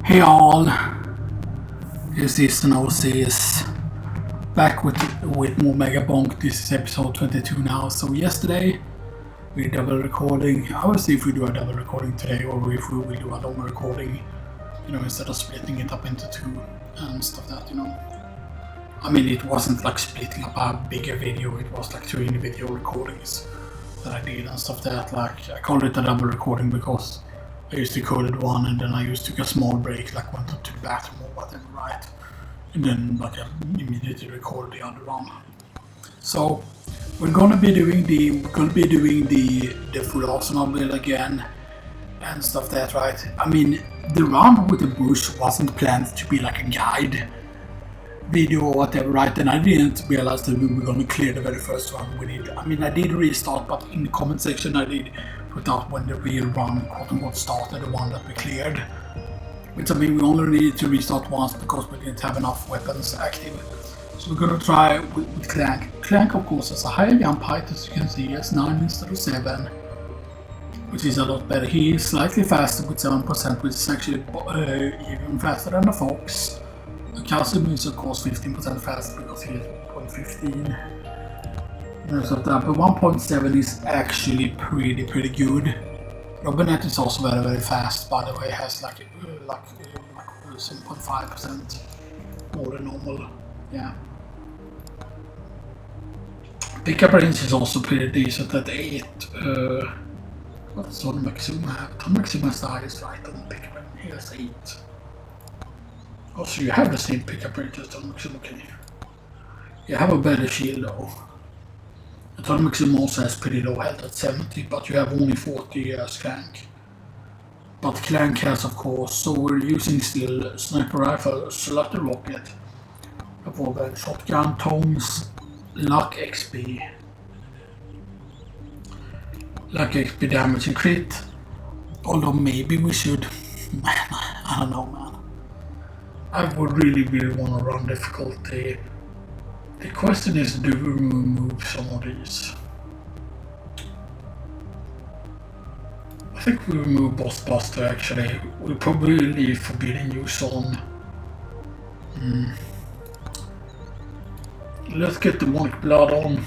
Hey all, this is Xenoxis back with more Megabonk. This is episode 22 now. So yesterday we double recording. I will see if we do a double recording today or if we will do a long recording, instead of splitting it up into two and stuff I mean, it wasn't like splitting up a bigger video, it was like two individual recordings that I did and stuff like I called it a double recording because I used to code one and then I used to take a small break, like went up to the bathroom or whatever, right? And then like I immediately recorded the other one. So we're gonna be doing the full Arsenal build again and stuff right? I mean, the run with the bush wasn't planned to be like a guide video or whatever, right? And I didn't realize that we were gonna clear the very first one we did. I mean, I did restart, but in the comment section I did put out when the real run quote-unquote started, the one that we cleared. Which I mean, we only needed to restart once because we didn't have enough weapons active. So we're gonna try with Clank. Clank of course has a higher jump height, as you can see, it's 9 instead of 7. Which is a lot better. He is slightly faster with 7%, which is actually even faster than the Fox. Calcium is of course 15% faster because he is 0.15. But 1.7 is actually pretty good. Robinette is also very fast, by the way, has like 7.5% more than normal. Yeah. Pickup range is also pretty decent at 8. What's Ton Maxima have? Ton Maxima is the highest, right, on pickup range. He has 8. Oh, so you have the same pickup range as Ton Maxima, can you? You have a better shield though. Ton Maxima also has pretty low health at 70, but you have only 40 as Clank. But Clank has, of course, so we're using still sniper rifle, slaughter rocket, revolver, shotgun, tomes, luck XP damage and crit. Although maybe we should, I don't know, man. I would really want to run difficulty. The question is, do we remove some of these? I think we remove Boss Buster actually. We'll probably leave Forbidden Use on. Let's get the Monk Blood on.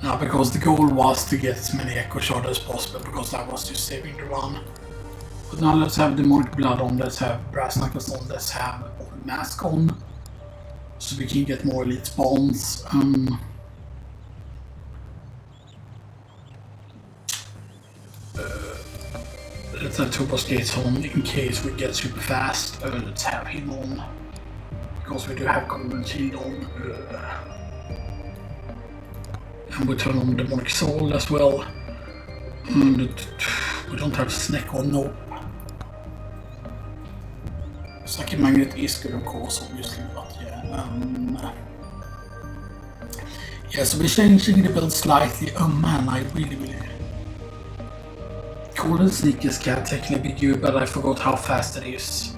Now, because the goal was to get as many Echo Shard as possible, because that was just saving the run. But now let's have Demonic Blood on, let's have Brass Knuckles on, let's have Mask on. So we can get more elite spawns. Let's have Turbo Skates on in case we get super fast. Let's have him on. Because we do have Golden Shield on. And we turn on Demonic Soul as well. And we don't have Snake on, nope. Psychic Magnet is good, of course, obviously, but yeah. Yeah, so we're changing the build slightly. Oh man, I really. Golden Sneakers can technically be good, but I forgot how fast it is.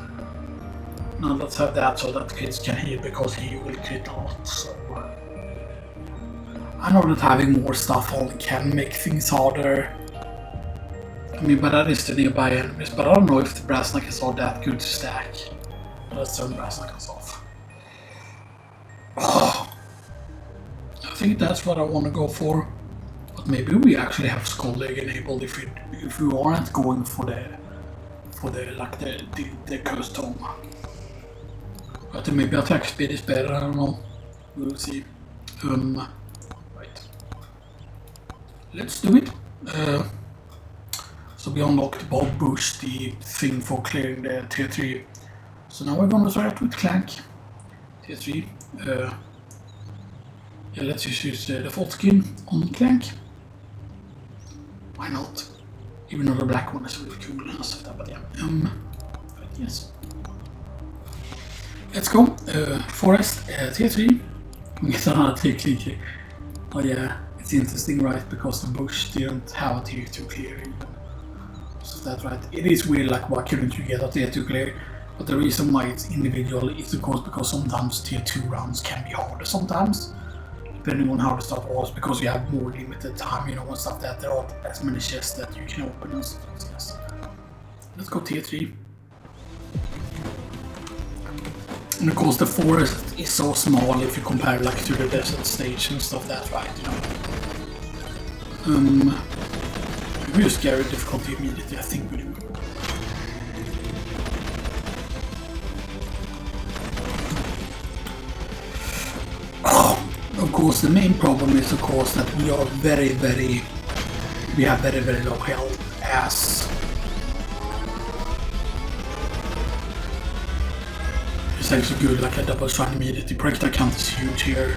Now let's have that so that kids can heal, because he will crit a lot, so. I know that having more stuff on can make things harder. I mean, but that is the nearby enemies, but I don't know if the Brass Knuckles are that good to stack. Let's turn Brass Knuckles off. Oh, I think that's what I want to go for. But maybe we actually have Skull Leg enabled if we aren't going for the cursed tome. But maybe attack speed is better, I don't know. We'll see. Right. Let's do it. So we unlocked Bob Bush, the thing for clearing the tier 3. So now we're gonna start with Clank. Tier 3. Yeah, let's just use the default skin on Clank. Why not? Even though the black one is really cool and stuff like that, but yeah. But yes. Let's go. Forest, tier 3. We get another tier clear. Oh yeah, it's interesting, right? Because the bush didn't have a tier 2 clear even. So that's right. It is weird, like why couldn't you get a tier 2 clear? But the reason why it's individual is of course because sometimes tier 2 rounds can be harder sometimes. depending on how the stuff was, because you have more limited time, you know, and stuff that there aren't as many chests that you can open and stuff. Yes. Let's go tier 3. And of course the forest is so small if you compare like to the desert stage and stuff that, right, you know. We just carry difficulty immediately, I think we do. Of course, the main problem is, of course, that we are very low health as it's actually good, like a double shrine immediately. Projectile count is huge here.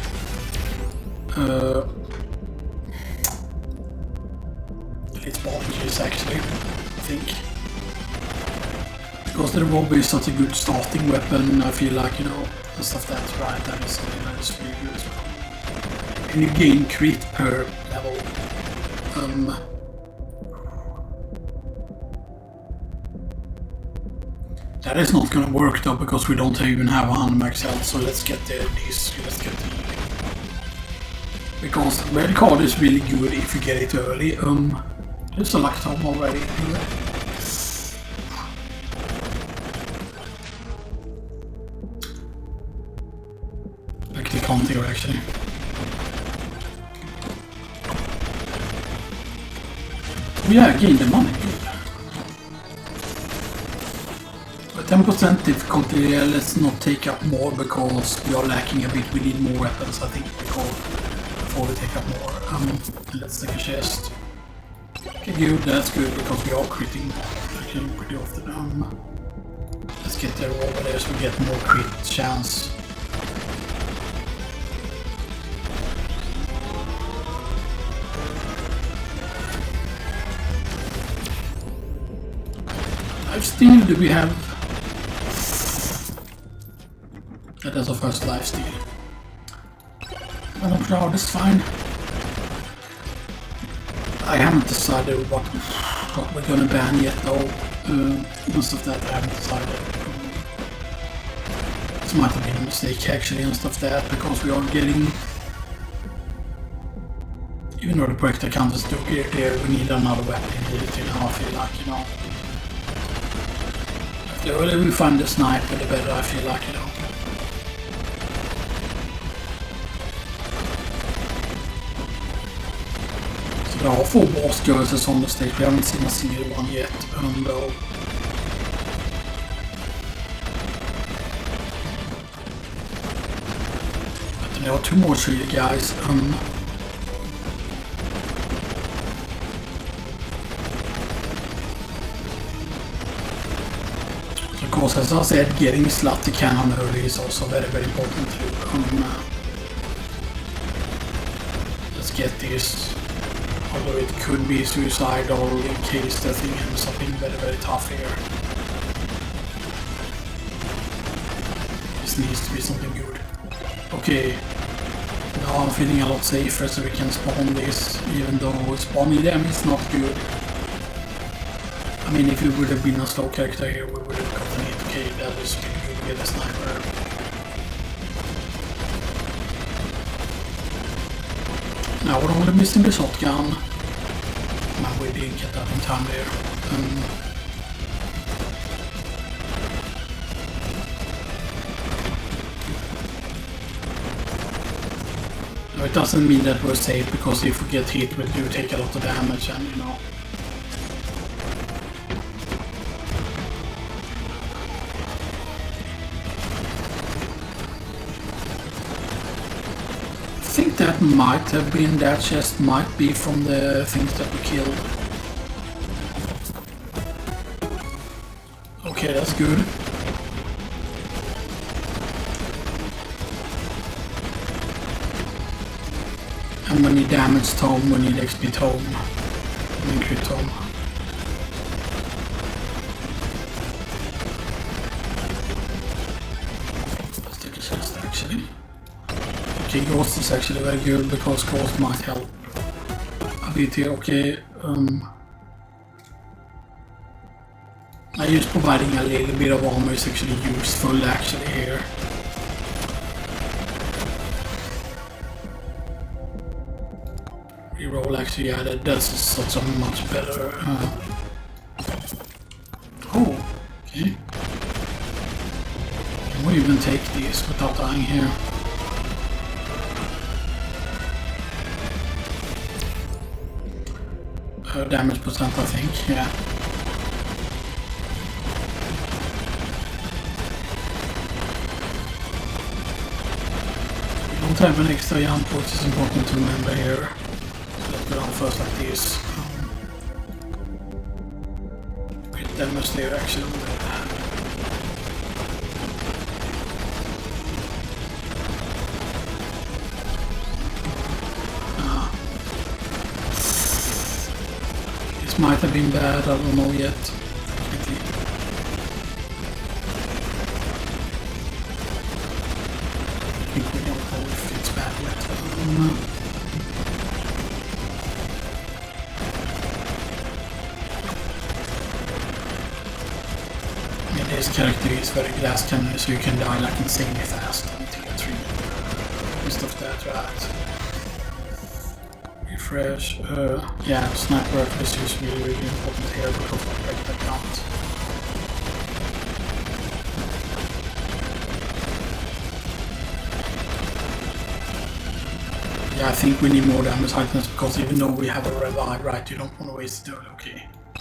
It's Bonkers actually, I think. Because the revolver is such a good starting weapon, I feel like, you know, the stuff that's right, that is really good as well. And you gain crit per level. That is not gonna work though, because we don't even have 100 max health, so let's get let's get the... Because red card is really good if you get it early. There's a luck tome already. Like the count here actually. Yeah, gain the money. But 10% difficulty, let's not take up more because we are lacking a bit. We need more weapons, I think, before we take up more. Let's take a chest. Okay, good, that's good because we are critting actually pretty often. Let's get there over there so we get more crit chance. Lifesteal, do we have? That is our first lifesteal. I'm not sure, that's fine. I haven't decided what we're gonna ban yet though. Most of that I haven't decided. This might have been a mistake actually and stuff that, because we are getting... Even though the projectile count is still here, we need another weapon immediately now, I feel like, you know. The earlier we find the sniper, the better I feel like, you know. So there are 4 boss girls on the stage. We haven't seen a single one yet, though. But there are 2 more tree guys. Of course, as I said, getting slutty cannon early is also very important too. Let's get this, although it could be suicidal in case the thing ends up being very tough here. This needs to be something good. Okay, now I'm feeling a lot safer so we can spawn this, even though spawning them is not good. I mean, if it would have been a slow character here, we would have gotten it. Okay, that was really good with a sniper. Now we're only missing the shotgun. Man, we didn't get that in time there. No, it doesn't mean that we're safe, because if we get hit, we do take a lot of damage, and you know. I think that might have been, that chest might be from the things that we killed. Okay, that's good. And when you damage tome, we need XP tome. And crit tome. Let's take a chest actually. Okay, Ghost is actually very good because Ghost might help a bit here. Okay, I use providing a little bit of armor is actually useful actually here. Reroll actually, yeah, that's such a much better. Oh, okay. Can we even take these without dying here? Damage percent, I think, yeah. We don't have an extra jump, which is important to remember here. So let's go down first like this. Crit damage there actually. This might have been bad, I don't know yet. I think we don't know if it's bad yet. I don't know. Yeah, this character is very glass cannon, so you can die like insanely fast on tier 3. Most of that, right? Refresh. Yeah, sniper rifle is really, really important here because of break the count. Yeah, I think we need more damage items because even though we have a revive, right, you don't want to waste it. Okay. I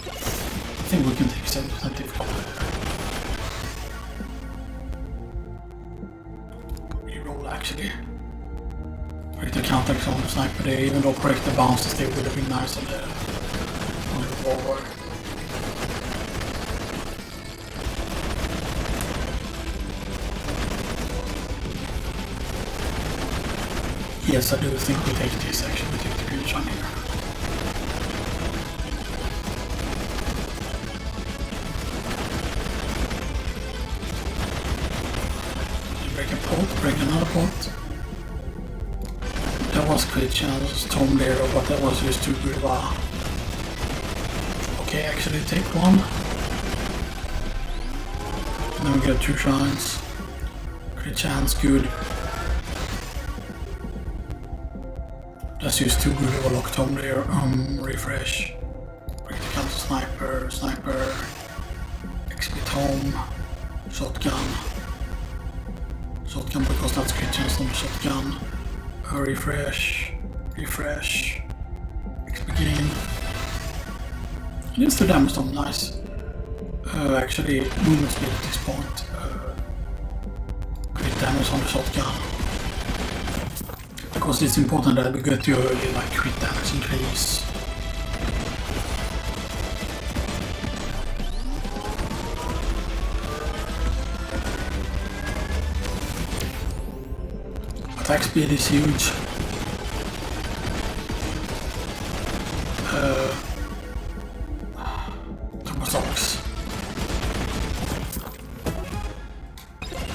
think we can take 7% if reroll actually. Break the counterattack on the sniper there, even though break the bounces they would have been nice on the revolver. Yes, I do think we take this actually, we take the green shine here. You break a pot, break another pot. That was crit chance, Tom there, but that was just too good. Wow. Okay, actually take one. And then we get 2 shines. Crit chance, good. That's just too good of a lock Tom there. Refresh. Break the counter sniper, XP Tom, shotgun. Shotgun because that's crit chance on the shotgun. Refresh, XP gain. It is the damage on nice. Actually, movement speed at this point. Crit damage on the shotgun. Because it's important that we get your early like crit damage increase. Attack speed is huge. Turbo socks.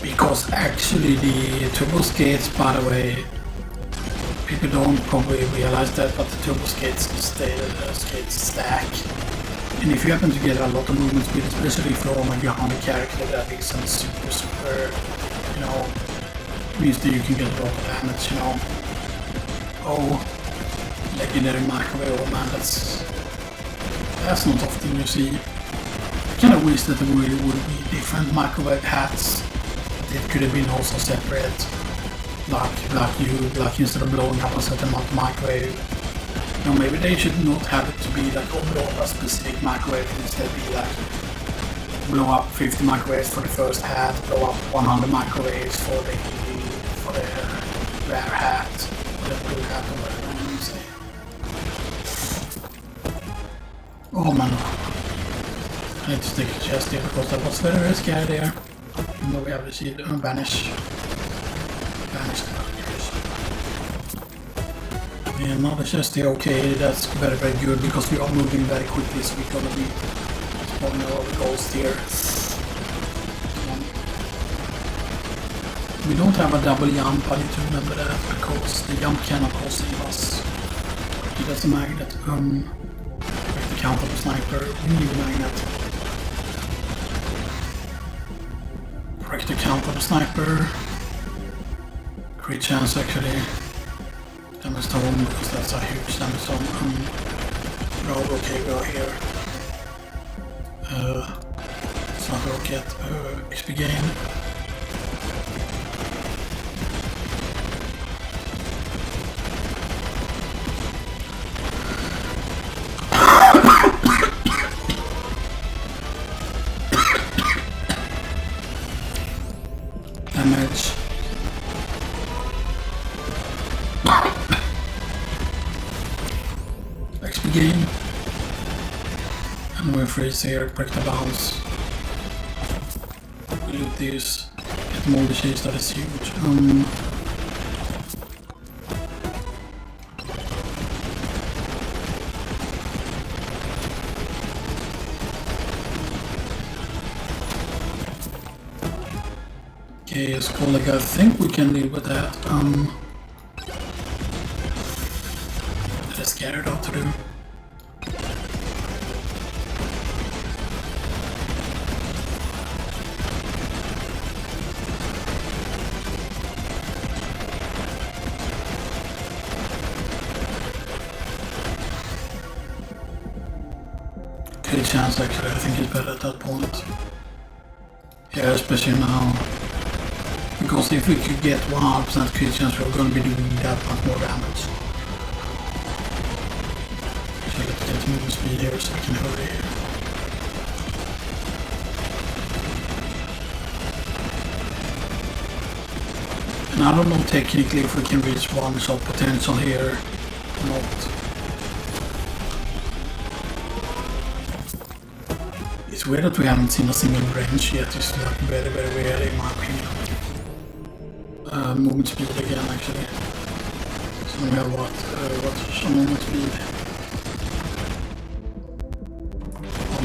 Because actually the turbo skates, by the way, people don't probably realize that, but the turbo skates stack. And if you happen to get a lot of movement speed, especially if you're on a ground character that isn't super, you know, means that you can get a lot of damage, you know. Oh, legendary microwave, oh man, that's not often you see. I kind of wish that there would be different microwave hats that could have been also separate. Like instead of blowing up a certain amount of microwave. You know, maybe they should not have it to be like blow up a specific microwave, instead be like blow up 50 microwaves for the first hat, blow up 100 microwaves for the rare hat, or the blue hat, or whatever you say. Oh man, I need to stick a chest here because that was very, very scary there. Even though we have the shield vanish. Yeah, another chest here, okay, that's very, very good because we are moving very quickly, so we're gonna be spawning all the ghosts here. We don't have a double jump, I need to remember that because the jump cannot also save us. It has a magnet, break the count of the sniper, we need a magnet. Break the count of the sniper. Great chance actually. damage stone because that's a huge damage stone. No, okay, go here. So I'll go get XP gain. Damage. XP gain. And we're freeze here, break the bounce. We loot these. Get more cheese, that is huge. Okay, it's cool. Like I think we can deal with that. That is scary though to do. Okay, chance actually, I think it's better at that point. Yeah, especially now. Because if we could get 100% crit chance, we're going to be doing that much more damage. So let's get movement speed here so we can hurry here. And I don't know technically if we can reach one shot potential here or not. It's weird that we haven't seen a single range yet, it's like very weird in my opinion. Movement speed again actually. So we have what's some movement speed?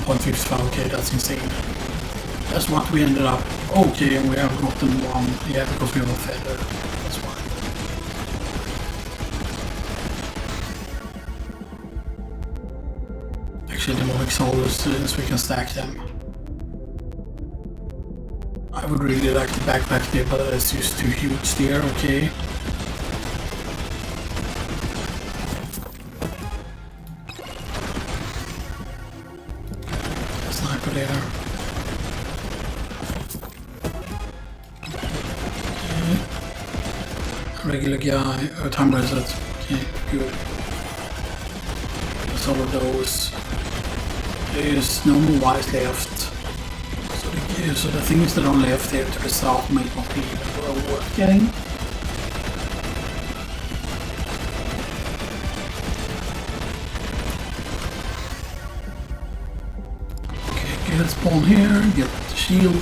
1.55, okay, that's insane. That's what we ended up. Okay, and we have gotten one, yeah, because we have a feather, that's why. Actually, demonic souls, since we can stack them. I would really like the backpack there, but it's just too huge there, okay. Sniper there. Okay. Regular guy, time reset. Okay, good. That's all of those. There's no more wise left. So the things that are left here to the south might not be even worth getting. Okay, get spawn here, get the shield.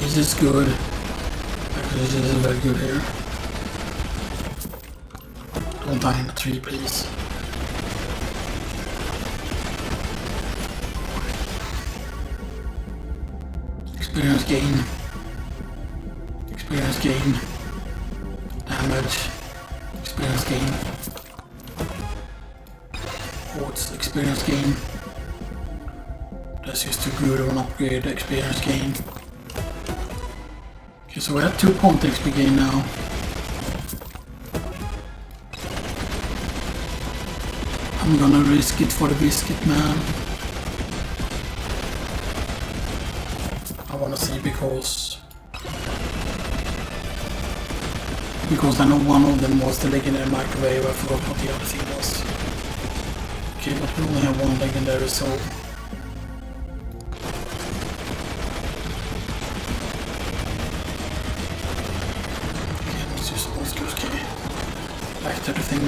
This is good. Actually, this is very good here. Don't die in the tree, please. Experience gain. Experience gain. Damage. Experience gain. What's experience gain? That's just too good of an upgrade. Experience gain. Okay, so we have 2 point XP gain now. I'm gonna risk it for the biscuit, man. I wanna see because I know one of them was the legendary microwave. I forgot what the other thing was. Okay, but we only have one legendary, so back to the thing.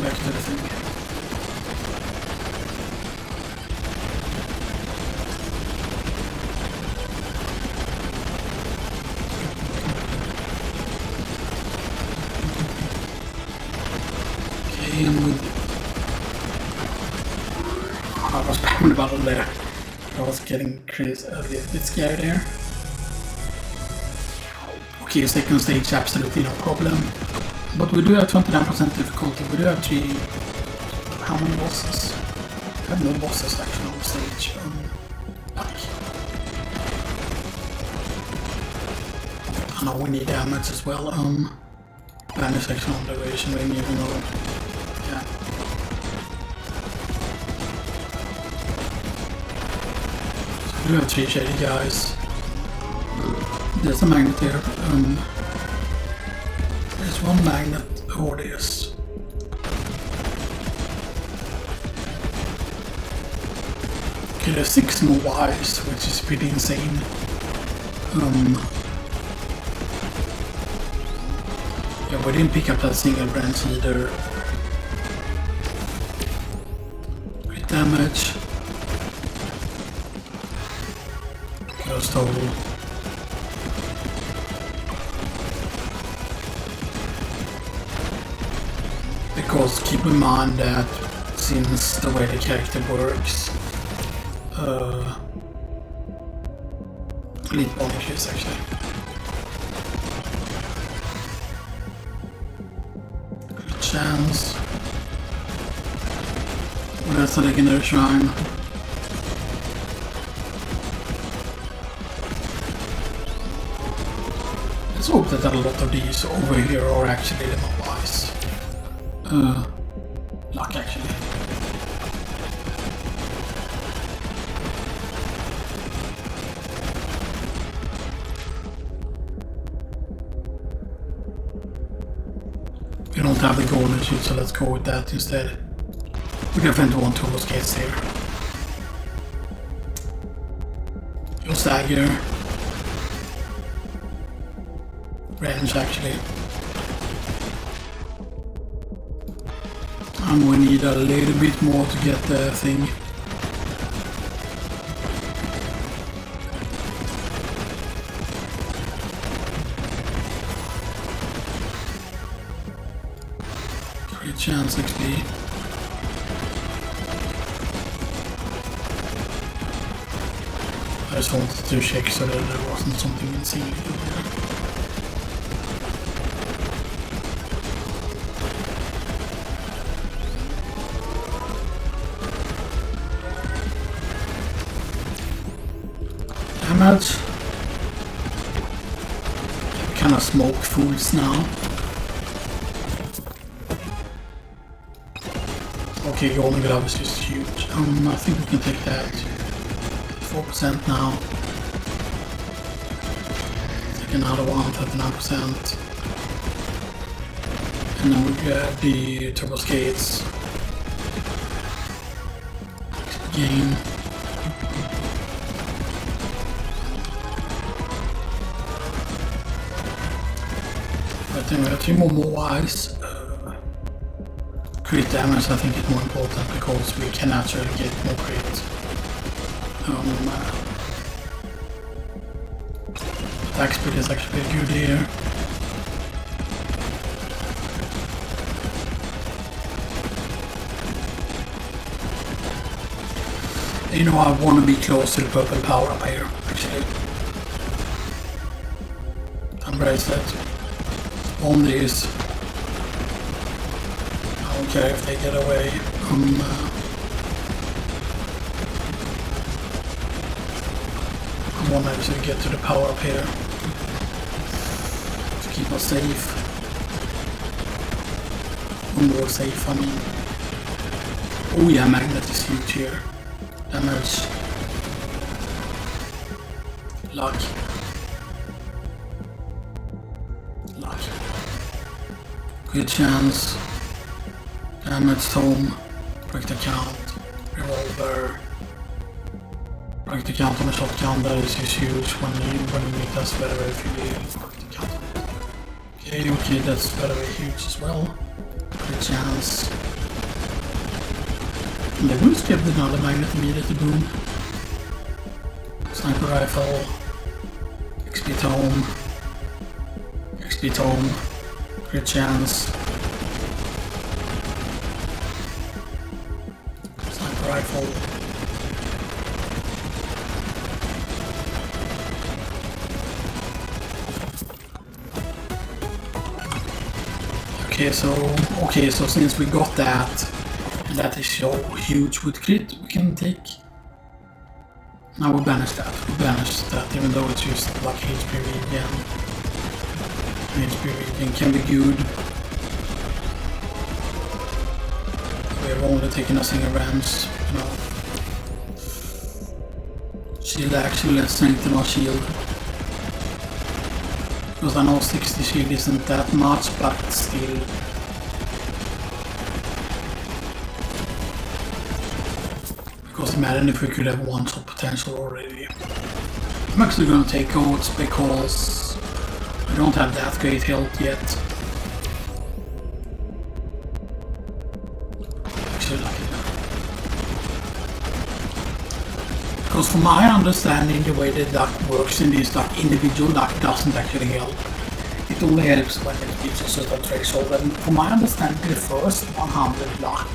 Okay, and I was spamming about it there. I was getting crazy, a bit scared there. Okay, second stage, absolutely no problem. But we do have 29% difficulty. We do have 3... How many bosses? I have no bosses actually on the stage. I know we need damage as well. Banish section on duration ring, even though... Yeah. So we do have 3 shady guys. There's a magnet here. There's one magnet. Oh, there's... Okay, there's 6 more wires, which is pretty insane. Yeah, we didn't pick up that single branch either. Great damage. Ghost hole. Because keep in mind that since the way the character works, elite bonuses actually. Good chance. Well, that's a legendary shrine. Let's hope that a lot of these over here are actually the mobiles. Luck actually. We don't have the golden shoot, so let's go with that instead. We definitely want turbo skates here. Your stagger. Range actually. And we need a little bit more to get the thing. Great chance XP. I just wanted to check so that there wasn't something insane. Damage. Kind of smoke fools now. Okay, golden glove is just huge. I think we can take that. 4% now. Take another one, 39%. And then we grab the turbo skates. Game. I think we have 3 more wires. Crit damage I think is more important because we can actually get more crit. Attack speed is actually good here. You know, I want to be close to the purple power up here, actually. Embrace that. On these. I don't care if they get away. I want to actually get to the power up here. To keep us safe. More safe, I mean. Oh yeah, magnet is huge here. Damage. Luck. Luck. Good chance. Damage tome. Break the count. Revolver. Break the count on the shotgun. That is just huge when you make that very very few. Okay, that's very huge as well. Good chance. And the boost kept another magnet immediately, boom. Sniper rifle. XP tome. XP tome. Great chance. Sniper rifle. Okay, so since we got that, and that is so huge with crit, we can take. Now we banish that. Even though it's just like HP regen. HP regen can be good. We have only taken a single range, you know. Shield actually, let's strengthen our shield. Because I know 60 shield isn't that much, but still. Because imagine if we could have one shot potential already. I'm actually gonna take goats because I don't have that great health yet. Actually like it. Because from my understanding, the way the luck works in this like individual luck doesn't actually help. It only helps when it reaches a certain threshold, and from my understanding, the first 100 luck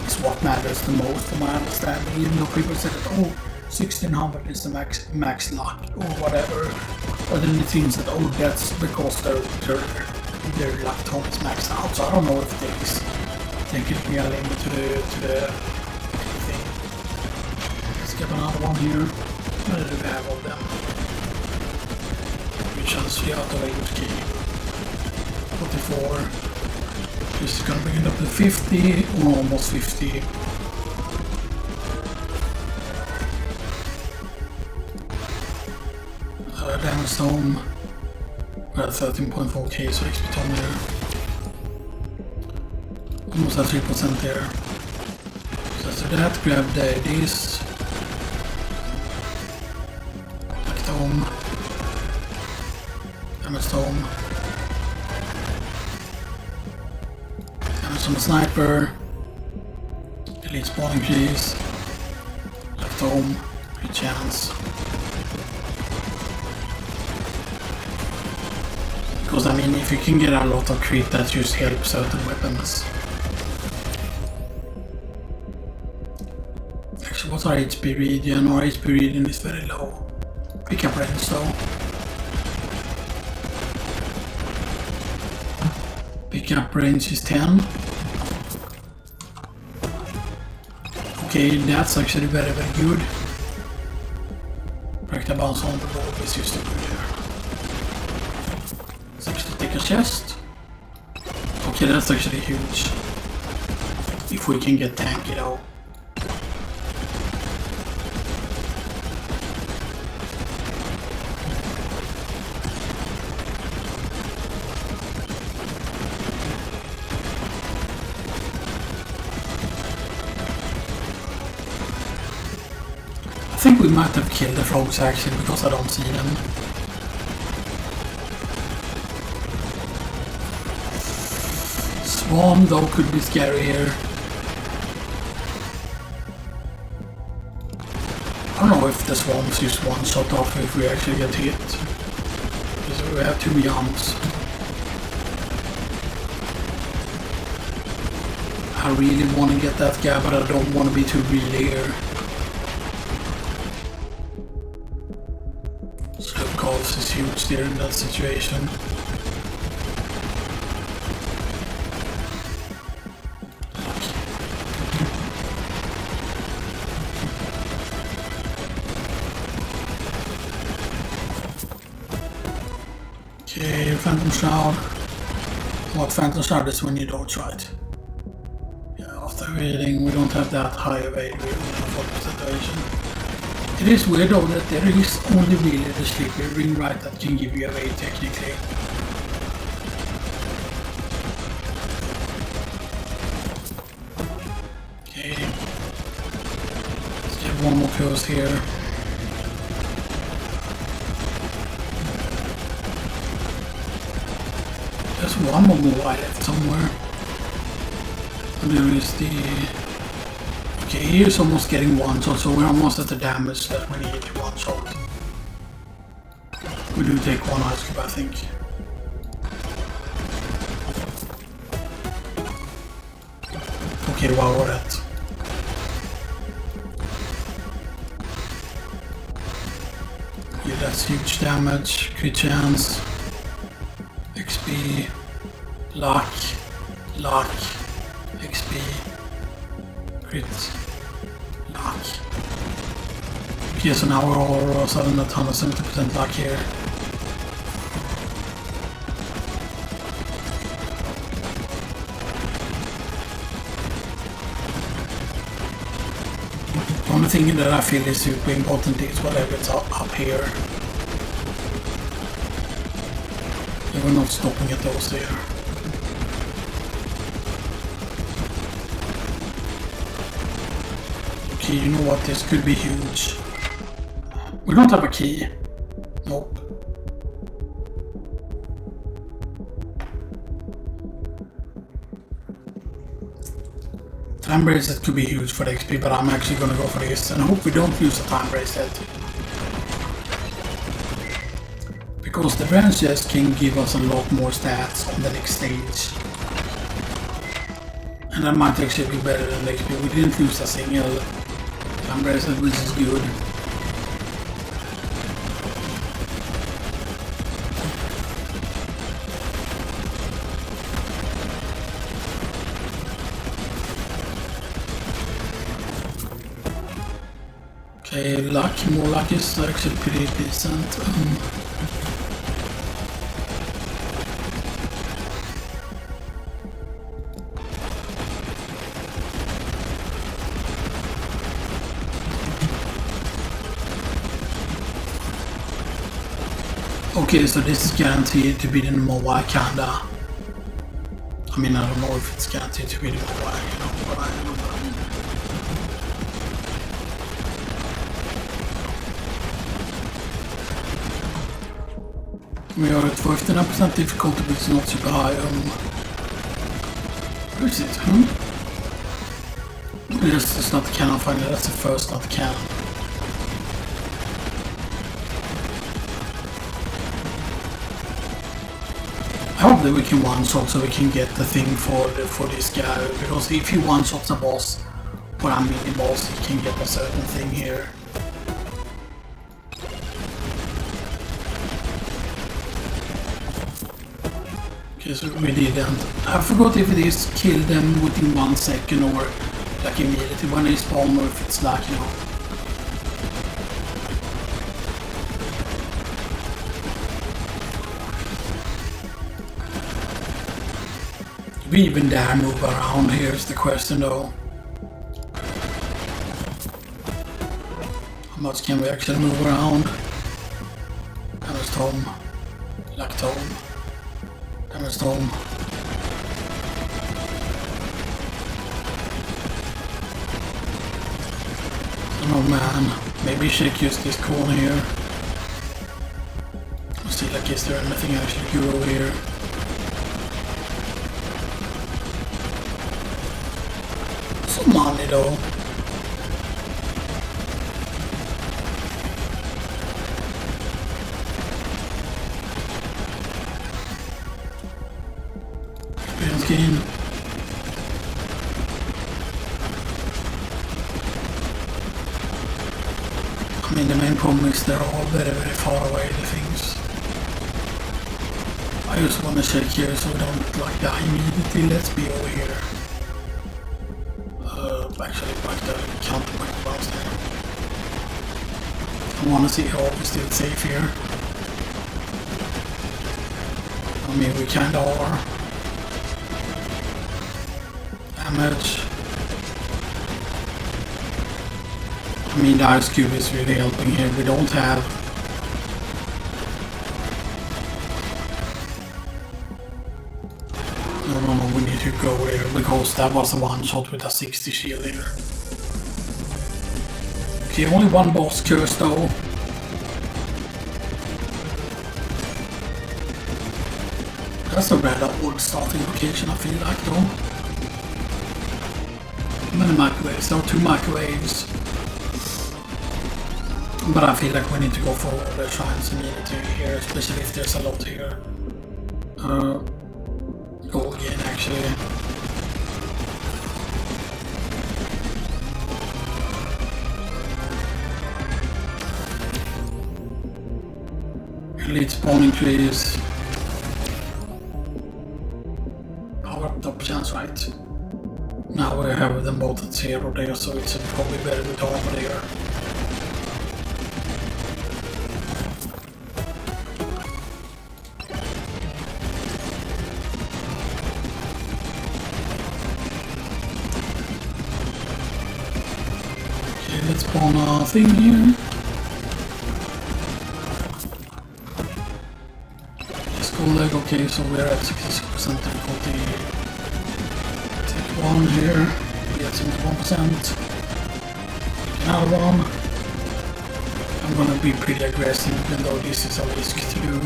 is what matters the most, from my understanding. Even though people say that, oh, 1600 is the max luck or whatever, but then it seems that, oh, that's because their luck total is maxed out. So I don't know if things take it me a limit to the thing. Let's get another one here. What do we have of them? We shall see out of 8k. 44. This is gonna bring it up to 50 or almost 50. Damage stone. We're at 13.4k, so XP ton there. Almost at 3% there. So after that, grab these. Back home. Damage stone. Damage on the sniper. Elite spawning keys. Left home. Good chance. Because I mean, if you can get a lot of crit, that just helps certain weapons. Actually, what's our HP regen? Our HP regen is very low. Pick up range though. Pick up range is 10. Okay, that's actually very good. Break the bounce on the ball is just good here. Take a chest. Okay, that's actually huge. If we can get tanky though. I think we might have killed the frogs actually because I don't see them. Swarm though could be scary here. I don't know if the swarms just one shot off if we actually get hit. Because we have 2 jumps. I really want to get that guy, but I don't want to be too greedy here. Slip calls is huge there in that situation. Okay, Phantom Shroud. What Phantom Shroud is when you don't try it. Yeah, after reading, we don't have that high availability for the situation. It is weird though that there is only really the sleepy ring right that can give you away technically. Okay. Let's get one more coast here. There's one more I left somewhere. And there is the... Okay, here's almost getting one shot, so we're almost at the damage that we need to one shot. We do take one ice cube, I think. Okay, wow, what that? Yeah, that's huge damage, crit chance. XP. luck, luck, XP, crit, luck. Okay, so now we're all 770% luck here. The only thing that I feel is super important is whatever's up here. We're not stopping at those there. Okay, you know what? This could be huge. We don't have a key. Nope. Time bracelet could be huge for the XP, but I'm actually gonna go for this and hope we don't lose the time bracelet. Because the branches can give us a lot more stats on the next stage. And that might actually be better than the XP. We didn't lose a single time bracelet, which is good. Okay, luck, more luck is actually pretty decent. Okay, so this is guaranteed to be the number one kinda. I mean, I don't know if it's guaranteed to be the number one, you know, but I don't know. We are at 59% difficulty, but it's not super high. Where is it? Yes, it's not the cannon finally, that's the first, not the cannon. I hope that we can one-shot so we can get the thing for this guy, because if he one-shots a boss, or a mini-boss, he can get a certain thing here. Okay, so we didn't. I forgot if it is kill them within 1 second or like immediately when they spawn, or if it's like, you know. Do we even dare move around here is the question though. How much can we actually move around? Damage tome. Luck tome. Damage tome. Oh man, maybe shake use this corner here. Let's see, like, is there anything actually good over here? Some money though. Experience gain. I mean, the main problem is they're all very, very far away, the things. I just want to check here so we don't like die immediately. Let's be over here. Actually, back the counterpoint bounce there. I want to see how we're still safe here. I mean, we kinda are. Damage. I mean, the ice cube is really helping here. We don't have. No, we need to go there because that was a one shot with a 60 shield here. Okay, only one boss curse though. That's a rather old starting location, I feel like though. Many microwaves, there are 2 microwaves. But I feel like we need to go for all the shrines immediately here, especially if there's a lot here. Gold gain actually. Elite spawning please. That's right. Now we have them both at 0 there, so it's probably better with armor there. Okay, let's spawn our thing here. Leg, okay, so we're at 66% difficulty. Take one here, get 71%. Another one. I'm gonna be pretty aggressive, even though this is a risk too.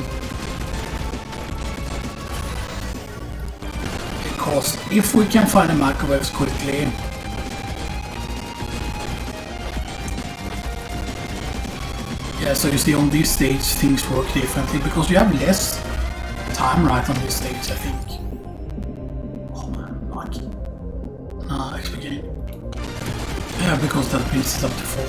Because if we can find the microwaves quickly, yeah, so you see on this stage things work differently because you have less time right on this stage, I think. Oh man, lucky. Nah, XP gain. Yeah, because that brings it up to 4.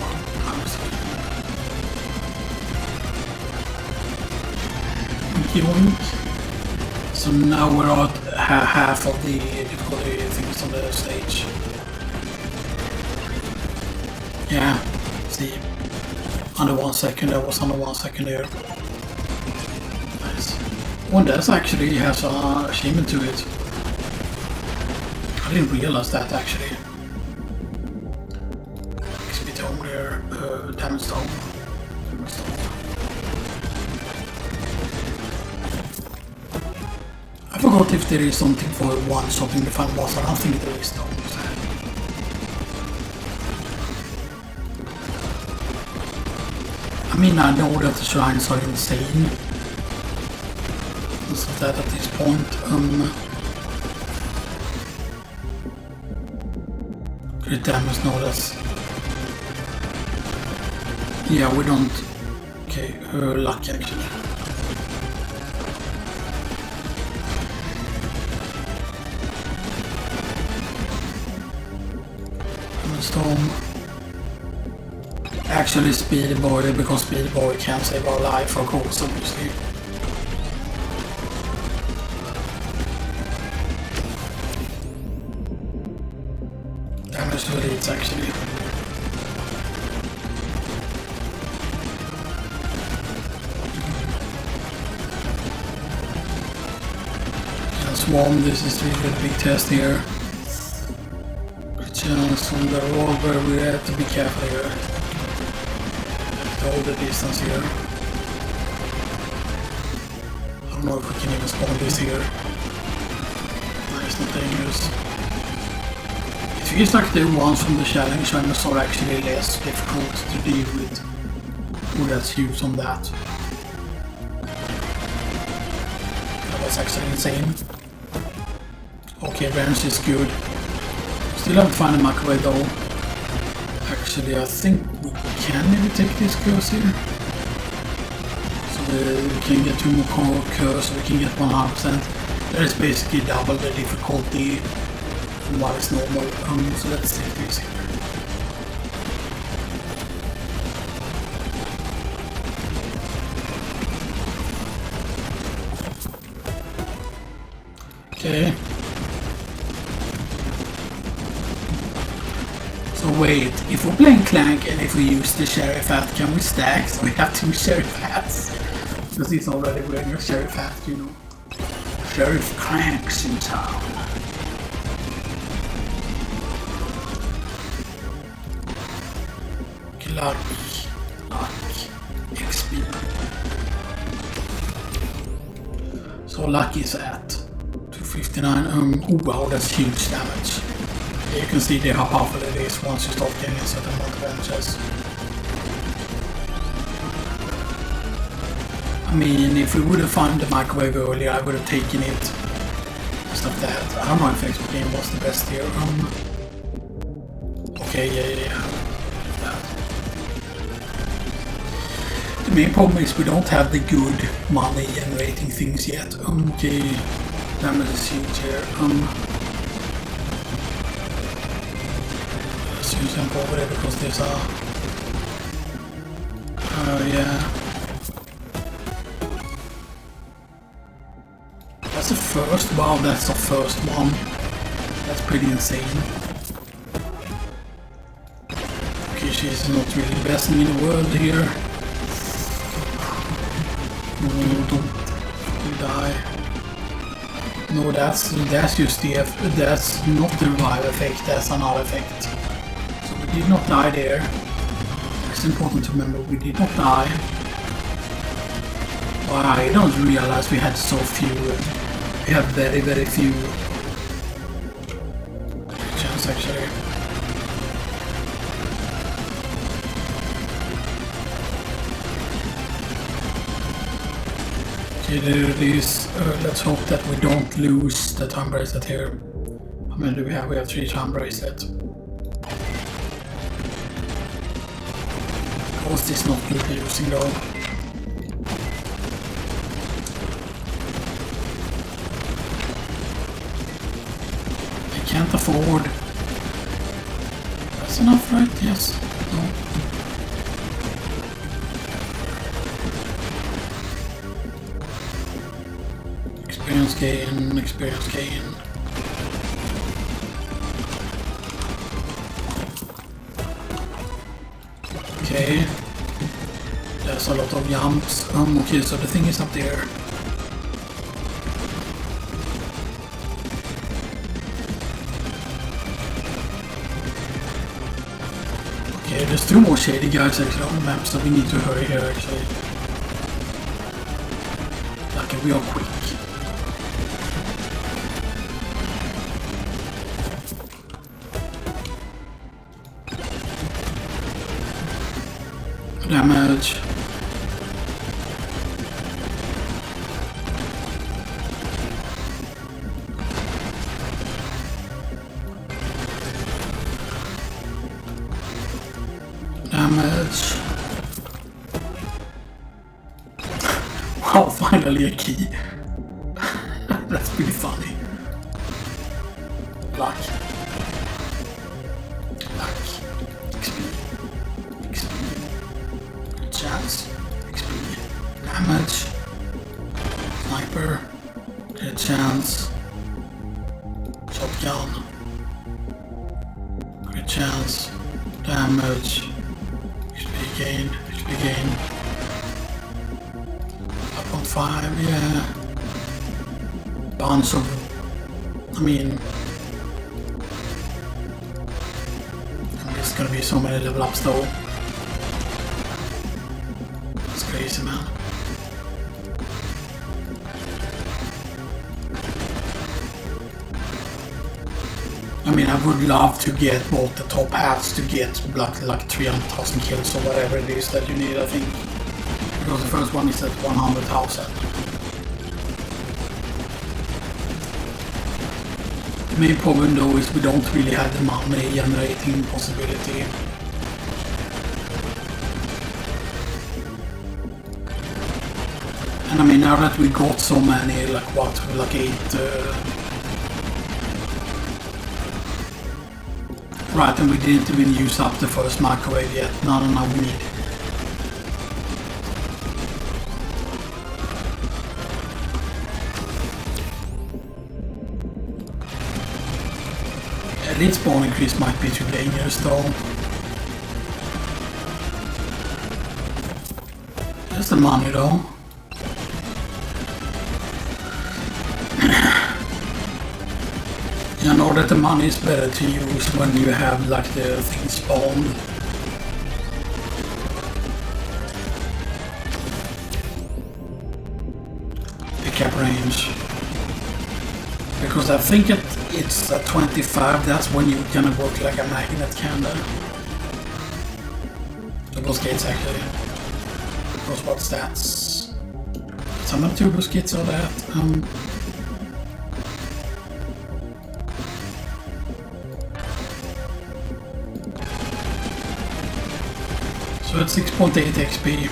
Yoink. So now we're at half of the difficulty things on the stage. Yeah, see. Under 1 second, that was under 1 second there. Nice. One does actually has a achievement to it. I didn't realize that actually. XP tome there, damage tome. I forgot if there is something for one shopping the fun boss. I don't think there is though. I mean, I know that the shrines are insane. So that at this point, crit damage, no less. Yeah, we don't. Okay, luck actually. Storm. Actually, Speedy Boy, because Speedy Boy can save our life, of course, obviously. Damage to elites, actually. And Swarm, this is really a big test here. Chance on the road where we have to be careful here. Hold the distance here. I don't know if we can even spawn this here. No, it's not dangerous. It feels like the ones from the challenge runners are actually less difficult to deal with. Oh, that's huge on that. That was actually insane. Okay, range is good. Still haven't found a microwave though. Actually, I think we can maybe take this curse here. So we can get 2 more curse, so we can get 100%. That is basically double the difficulty from what is normal. So let's take this here. Okay. So wait, if we're playing Clank and if we use the Sheriff hat, can we stack? So we have 2 Sheriff hats. Because he's already wearing a Sheriff hat, you know. Sheriff Crank's in town. Luck. XP. So luck is at 259. Oh wow, that's huge damage. You can see how powerful it is once you start getting a certain amount of damages. I mean, if we would have found the microwave earlier, I would have taken it. Stuff that. I don't know if XP game was the best here. Okay, yeah. The main problem is we don't have the good money generating things yet. Okay, damage is huge here. Let's jump over there because there's a... yeah. That's the first. Wow, that's the first one. That's pretty insane. Okay, she's not really the best thing in the world here. No, don't die. No, that's just the that's not the revive effect, that's another effect. So we did not die there. It's important to remember we did not die. Well, I don't realize we had so few. We have very, very few chance actually. Okay, there it is. Let's hope that we don't lose the time bracelet here. How many do we have? We have 3 time bracelets. Cost is not good using though. Can't afford. That's enough, right? Yes. No. Experience gain, experience gain. Okay. There's a lot of jumps. Okay, so the thing is up there. Okay, there's 2 more shady guys actually on the map, so we need to hurry here actually. Okay, we are quick. Damage. Damage. Wow, finally a key. That's pretty funny. Luck. Luck. XP. XP. Chance. XP. Damage. Sniper. Good chance. Shotgun. Good chance. Damage. XP gain. XP gain. Up on 5, yeah. Bunch of. I mean. There's gonna be so many level ups though. It's crazy, man. I mean, I would love to get both the top hats to get like 300,000 kills or whatever it is that you need, I think. Because the first one is at 100,000. The main problem though is we don't really have the money generating possibility. And I mean, now that we got so many, like what, like 8... Right, and we didn't even use up the first microwave yet. No, we need. Elite spawn increase might be too dangerous though. There's the money though. I know that the money is better to use when you have like the thing spawned. Pickup range. Because I think it's at 25, that's when you're gonna work like a magnet kinda. Double skates actually. Because what stats? Some of the turbo skits are that. So it's 6.8 XP.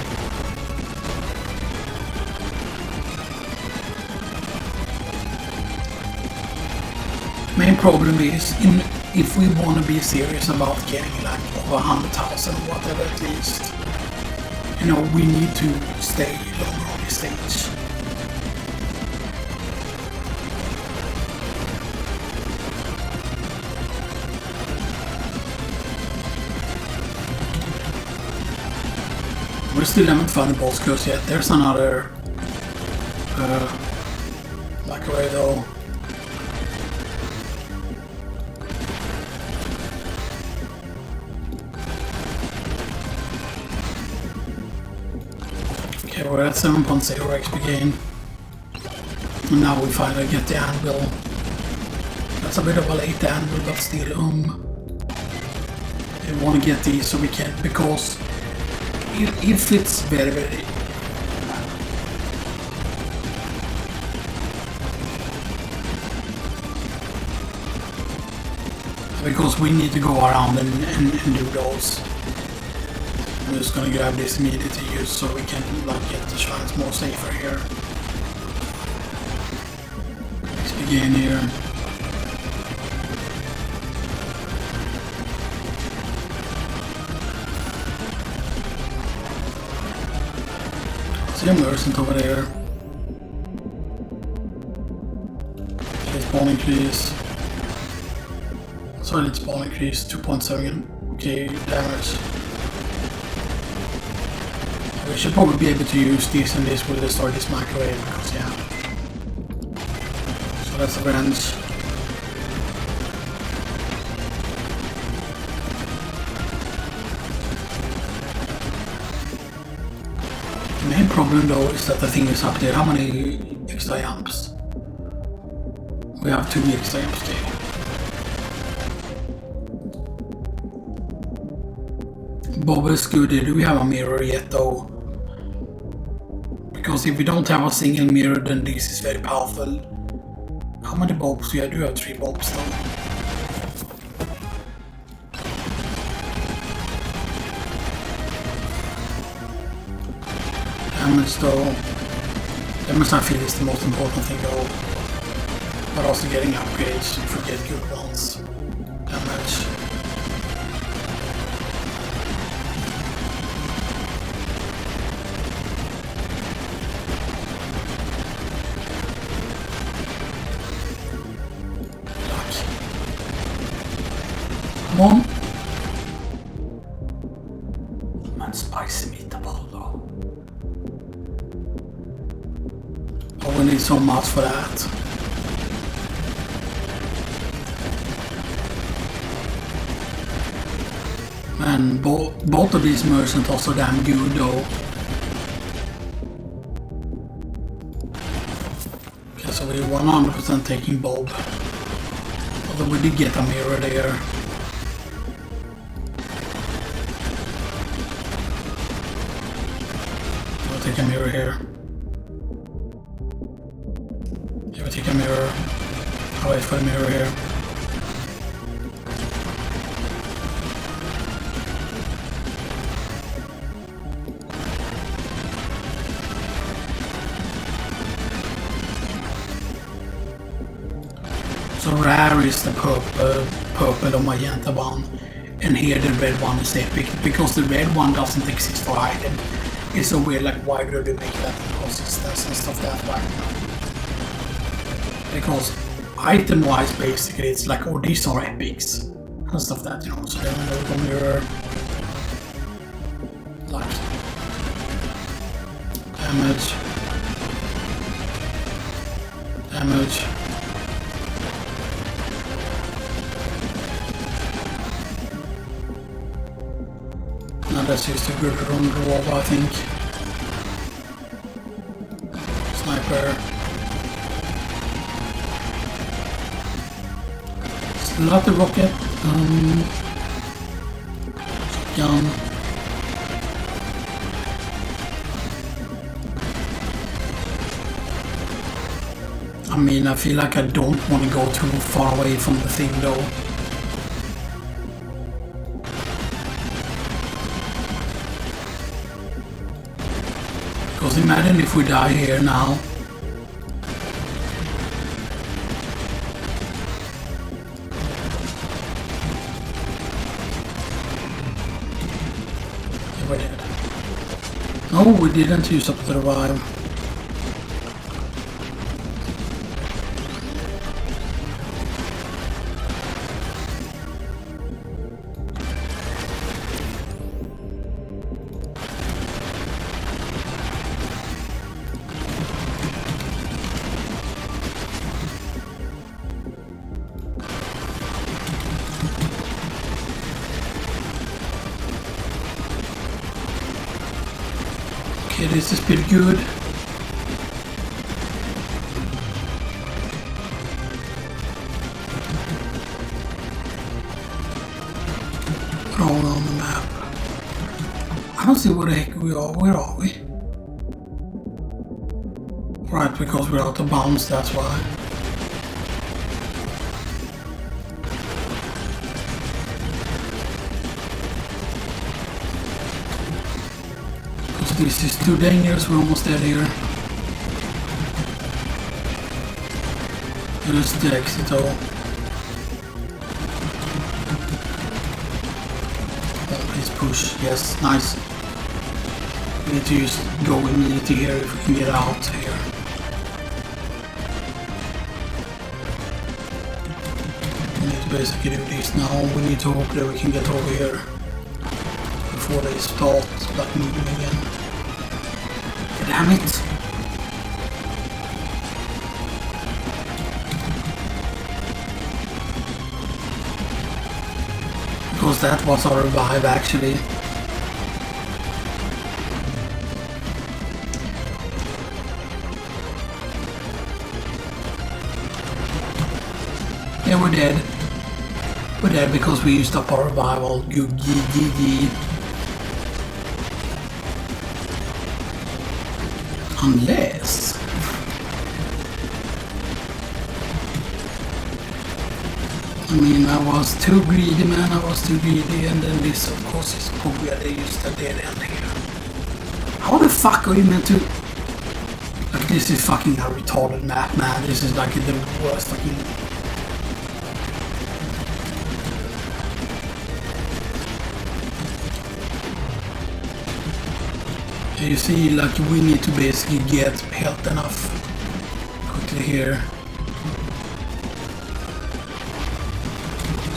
Main problem is if we want to be serious about getting like over 100,000 or whatever at least, you know, we need to stay longer on this stage. we still haven't found the boss curse yet. There's another back away though. Okay, we're at 7.0 XP gain. And now we finally get the anvil. That's a bit of a late anvil, but still we want to get these so we can, because it fits very because we need to go around and do those. I'm just gonna grab this immediately to use so we can like get the shrines more safer here. Let's begin here. See a merchant over there. Okay, spawn increase. Sorry, it's spawn increase 2.7k damage. We should probably be able to use this and this will destroy this microwave because yeah. So that's the wrench. The main problem though is that the thing is up there. How many extra jumps? We have 2 extra jumps, okay. Bob is good. Do we have a mirror yet though? Because if we don't have a single mirror, then this is very powerful. How many bulbs do you have? I do have 3 bulbs though. Damage though. Damage I feel is the most important thing though. But also getting upgrades if we get good ones. Damage. Come on. Man, spicy meatball though. Oh, we need so much for that. Man, both of these merchants are so damn good though. Okay, so we're 100% taking bulb. Although we did get a mirror there. Take a mirror here. Yeah, we take a mirror. I'll wait for the mirror here. So rare is the purple or magenta one, and here the red one is epic because the red one doesn't exist for item. It's so weird, like why would they make that consistence and stuff that way? Because item wise basically it's like, oh these are epics and stuff that, you know, so then we'll go mirror like damage. Now that's just a good run roll, I think. Sniper. It's not the rocket. Gun. I mean, I feel like I don't want to go too far away from the thing though. Because imagine if we die here now. Yeah, we did. No, we didn't use up the revive. Okay, this is pretty good. We're all on the map. I don't see where the heck we are. Where are we? Right, because we're out of bounds, that's why. Because this is too dangerous, we're almost dead here. Here's the exit though. Oh, please push. Yes, nice. We need to just go immediately here if we can get out here. We need to basically do this now. We need to hope that we can get over here before they start like moving again. Damn it! Because that was our revive actually. Yeah, we're dead. We're dead because we used up our revival. Unless... I mean, I was too greedy, man. I was too greedy, and then this, of course, is probably they used a dead end here. How the fuck are you meant to... Like, this is fucking a retarded map, man. This is like the worst fucking... You see, like, we need to basically get health enough quickly here.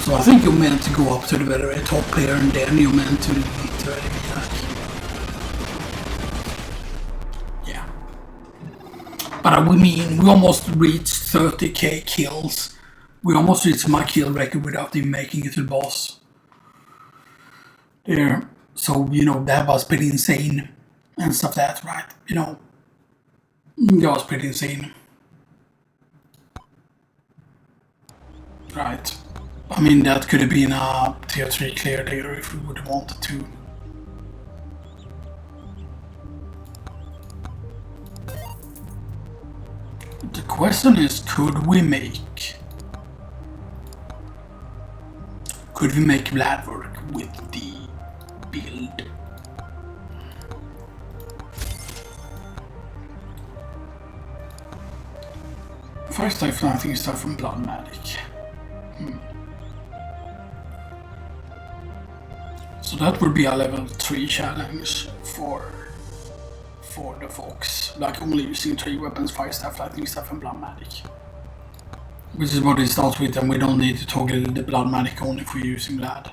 So I think you're meant to go up to the very top player and then you're meant to literally be like... Yeah. But we mean, we almost reached 30k kills. We almost reached my kill record without even making it to the boss. There. So, you know, that was pretty insane. And stuff that, right? You know, that was pretty insane. Right. I mean, that could have been a tier 3 clear there if we would have wanted to. The question is, could we make Vlad work with the build? First I think stuff from Bloodmatic. So that would be a level 3 challenge for the Fox. Like only using 3 weapons, 5 staff, lightning staff and Bloodmatic. Which is what it starts with, and we don't need to toggle the Bloodmatic only if we're using Vlad.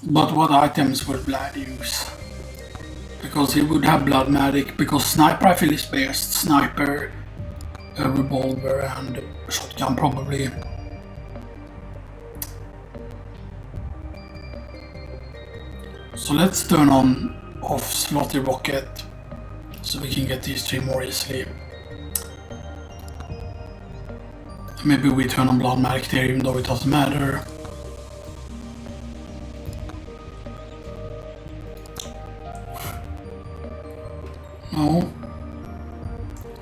But what items would Vlad use? Because he would have Bloodmatic, because Sniper rifle is best, Sniper, a revolver and shotgun probably. So let's turn off Slotty Rocket so we can get these 3 more easily. Maybe we turn on Bloodmatic there even though it doesn't matter. No.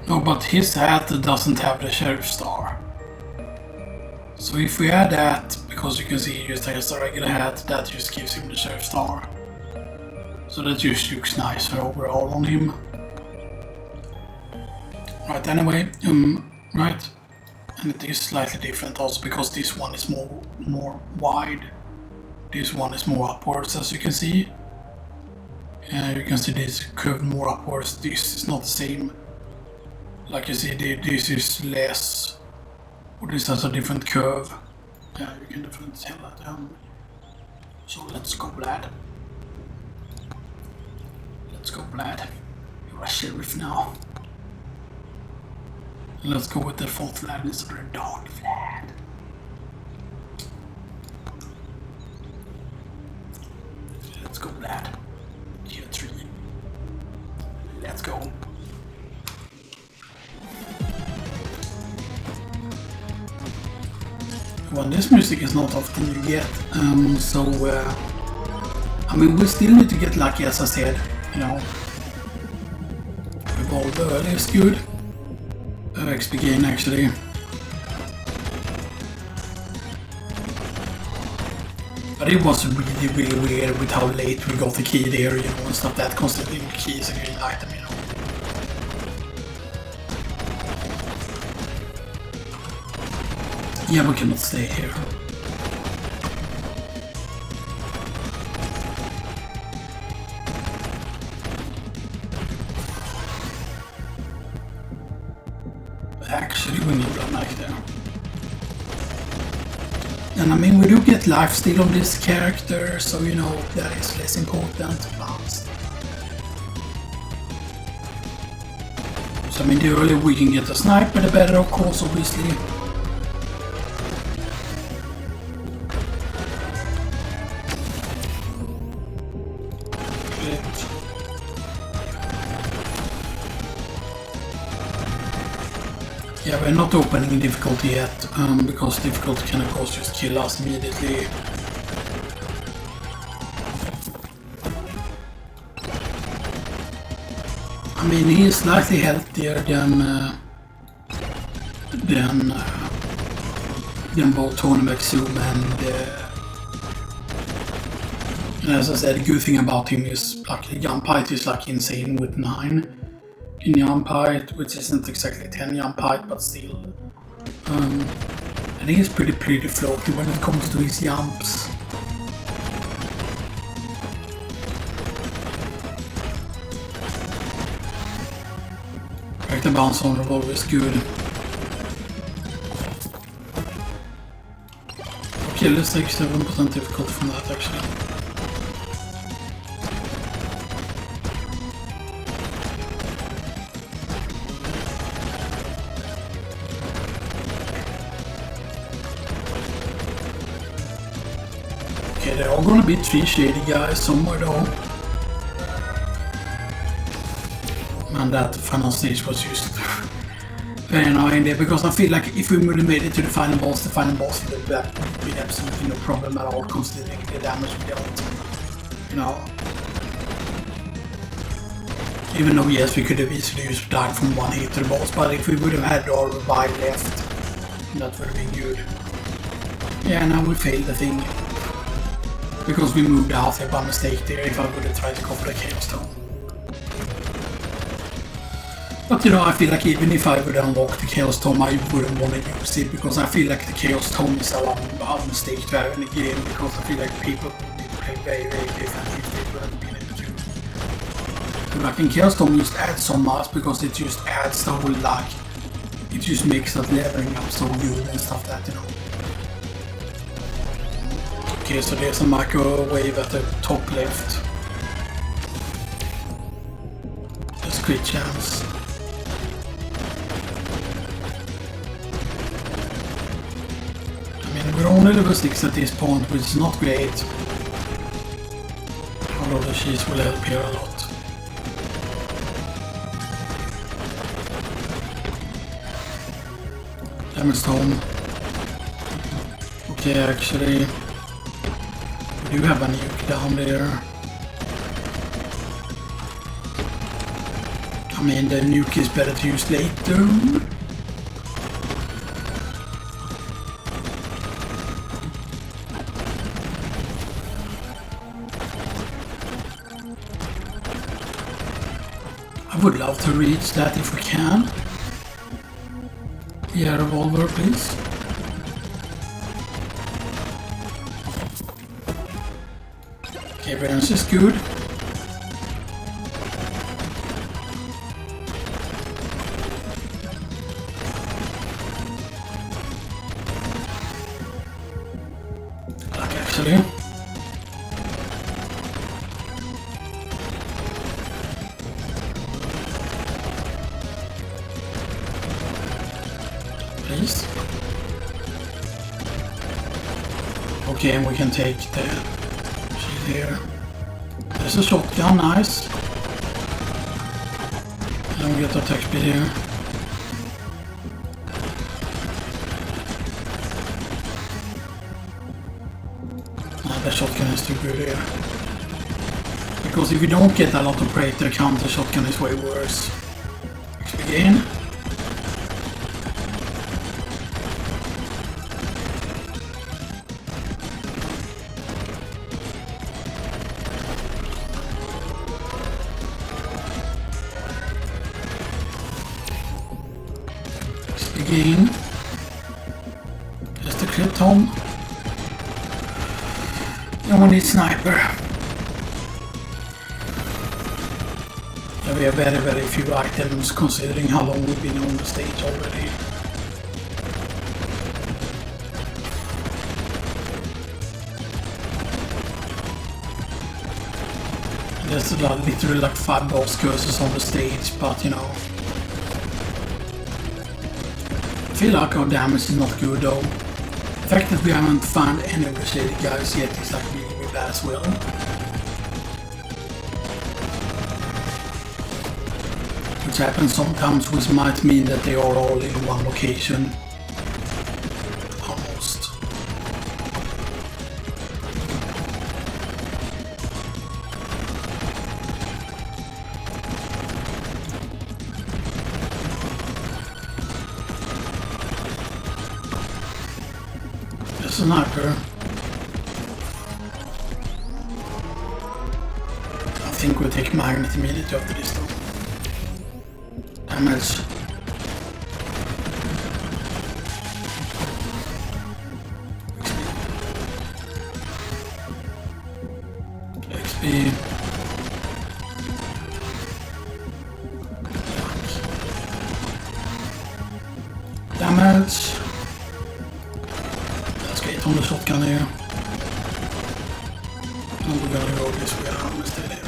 No, but his hat doesn't have the Sheriff Star. So if we add that, because you can see he just has a regular hat, that just gives him the Sheriff Star. So that just looks nicer overall on him. Right, anyway, right. And it is slightly different also because this one is more wide. This one is more upwards, as you can see. You can see this curved more upwards. This is not the same. Like you see, this is less, or this has a different curve. Yeah, you can definitely tell that. So let's go, Vlad. Let's go, Vlad. You're a sheriff now. And let's go with the 4th Vlad instead of the Dark Vlad. Let's go, Vlad. Tier 3. Well, this music is not often you get, so I mean, we still need to get lucky, as I said, you know. Revolver early is good. XP gain actually. But it was really, really weird with how late we got the key there, you know, and stuff. That constantly the key is a green item, you know. Yeah, we cannot stay here. Actually, we need blood knife there. And I mean, we do get lifesteal on this character, so you know, that is less important. So I mean, the earlier we can get a sniper, the better, of course, obviously. Yeah, we're not opening difficulty yet, because difficulty can of course just kill us immediately. I mean, he is slightly healthier than both Tony McZoom and as I said, the good thing about him is like the jump height is like insane with 9. In jump height, which isn't exactly 10 jump height, but still. And he is pretty floaty when it comes to his jumps. Right, the bounce on revolver is good. Okay, let's take 7% difficulty from that actually. Okay, there are gonna be 3 shady guys somewhere though. And that final stage was just very annoying there, because I feel like if we would have made it to the final boss would have been absolutely no problem at all, considering the damage we dealt. You know. Even though yes, we could have easily just died from one hit to the boss, but if we would have had our revive left, that would have been good. Yeah, now we failed the thing. Because we moved out here by mistake there if I would have tried to cover the Chaos Tome. But you know, I feel like even if I would unlock the Chaos Tome, I wouldn't want to use it, because I feel like the Chaos Tome is a mistake to have in the game, because I feel like people would play very, very differently if they wouldn't been able to. But like in Chaos Tome just adds so much, because it just adds the whole like, it just makes that leveling up so good and stuff that, you know. Okay, so there's a microwave at the top left. There's a great chance. I mean, we're only level 6 at this point, which is not great. Although the cheese will help here a lot. Damage home. Okay, actually. We do have a nuke down there. I mean, the nuke is better to use later. I would love to reach that if we can. Yeah, revolver, please. Okay, balance is good. Luck actually. Please. Okay, and we can take the here. There's a shotgun, nice. And we get attack speed here. the shotgun is too good here. Because if you don't get a lot of prey, the counter shotgun is way worse. XP gain. Again, just a crit home. And we need sniper. Yeah, we have very few items considering how long we've been on the stage already. And there's literally like 5 boss curses on the stage, but you know. I feel like our damage is not good though. The fact that we haven't found any of the shady guys yet is like really bad as well. Which happens sometimes, which might mean that they are all in one location. Almost. Sniper. I think we'll take magnet immediately after this though. Damage. XP. Damage. On the shotgun here. And we're gonna go this way around instead here.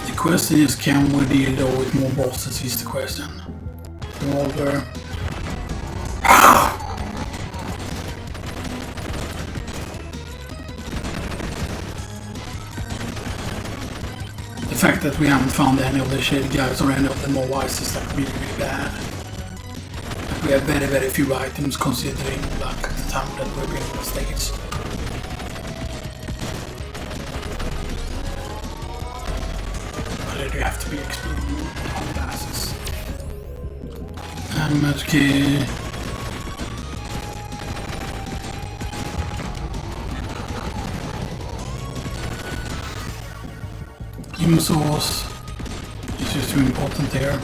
The question is, can we deal though with more bosses is the question. Revolver. The fact that we haven't found any of the shady guys or any of the more wise is like really bad. Like we have very few items considering like the time that we've been on the stage. But they have to be exploding on passes. Damage key. Source is just too important there.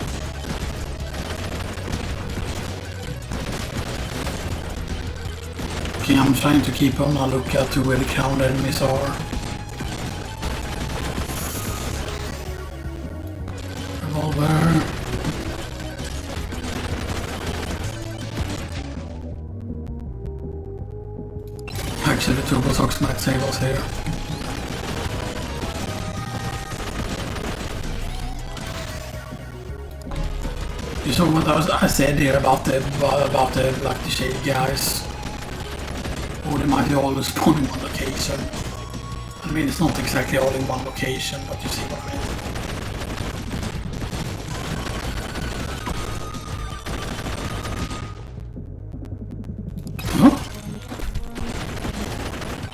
Okay, I'm trying to keep on a lookout to where the crowned enemies are. Revolver. Actually, the Turbo Socks might save us here. You saw what I said here about the like the shady guys, or they might be all spawn in one location. I mean, it's not exactly all in one location, but you see what I mean. Huh?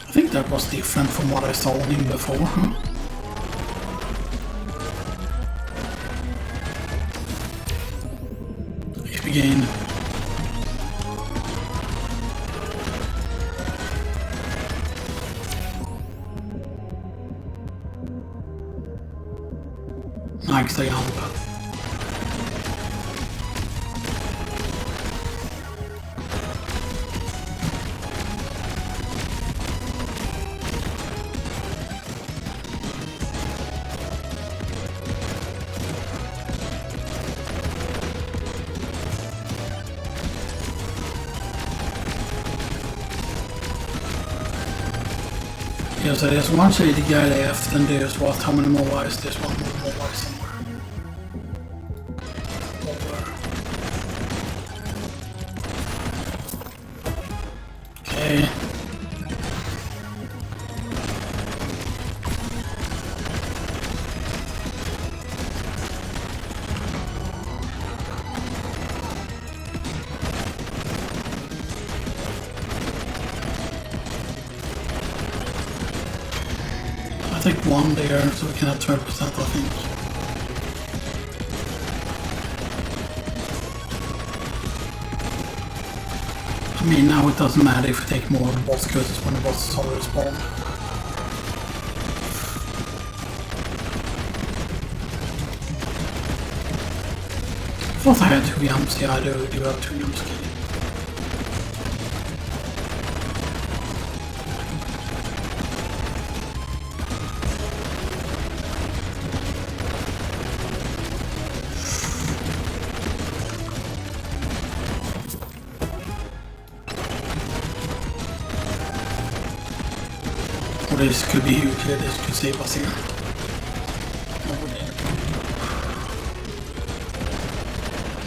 I think that was different from what I saw on him before. Huh? Again. Nice jump. Yeah, so there's one shady guy left, and there's what? How many more wires? There's one more wire somewhere. Over. Okay. take one there so we can have 12%, I think. I mean, now it doesn't matter if we take more of the boss because it's when the boss is already spawned. I thought I had 2 jumps. Yeah, I do have 2 jumps. Or this could be huge. This could save us here.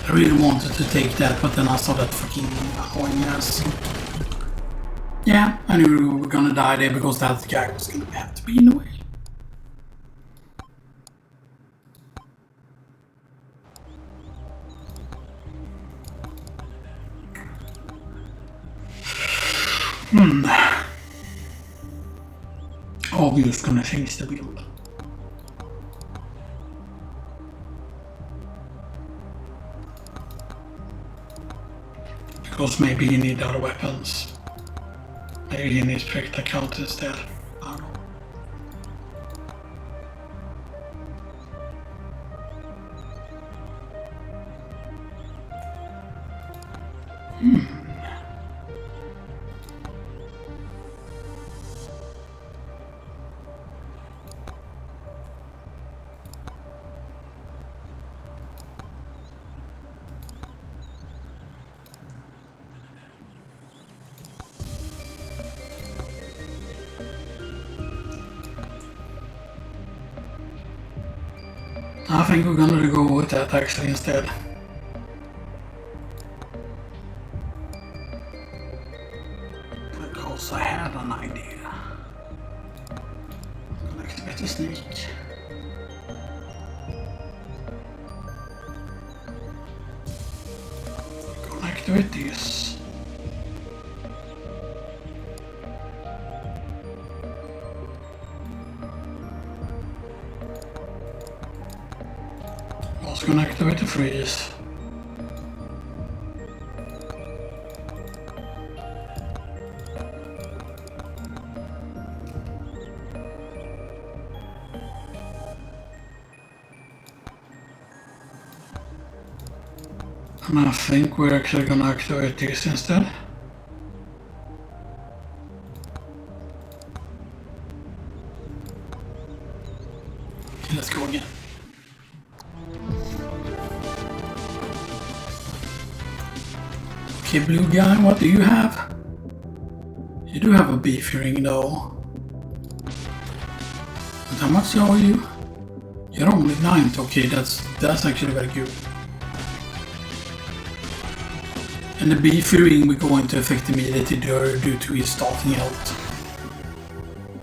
I really wanted to take that, but then I saw that fucking annoying ass. Yeah, I knew we were gonna die there because that guy was gonna have to be in the way. Oh, we're just gonna change the build. Because maybe he needs other weapons. Maybe he needs pick account instead. I don't know. I think we're gonna go with that actually instead. Because I had an idea. I'm gonna activate the sneak. I'm gonna activate this. I'm gonna activate the freeze. And I think we're actually gonna activate this instead. Okay, let's go again. Okay, blue guy, what do you have? You do have a beefy ring though. But how much are you? You're only 9th. Okay, that's actually very good. And the beefy ring will go into effect immediately due to his starting health.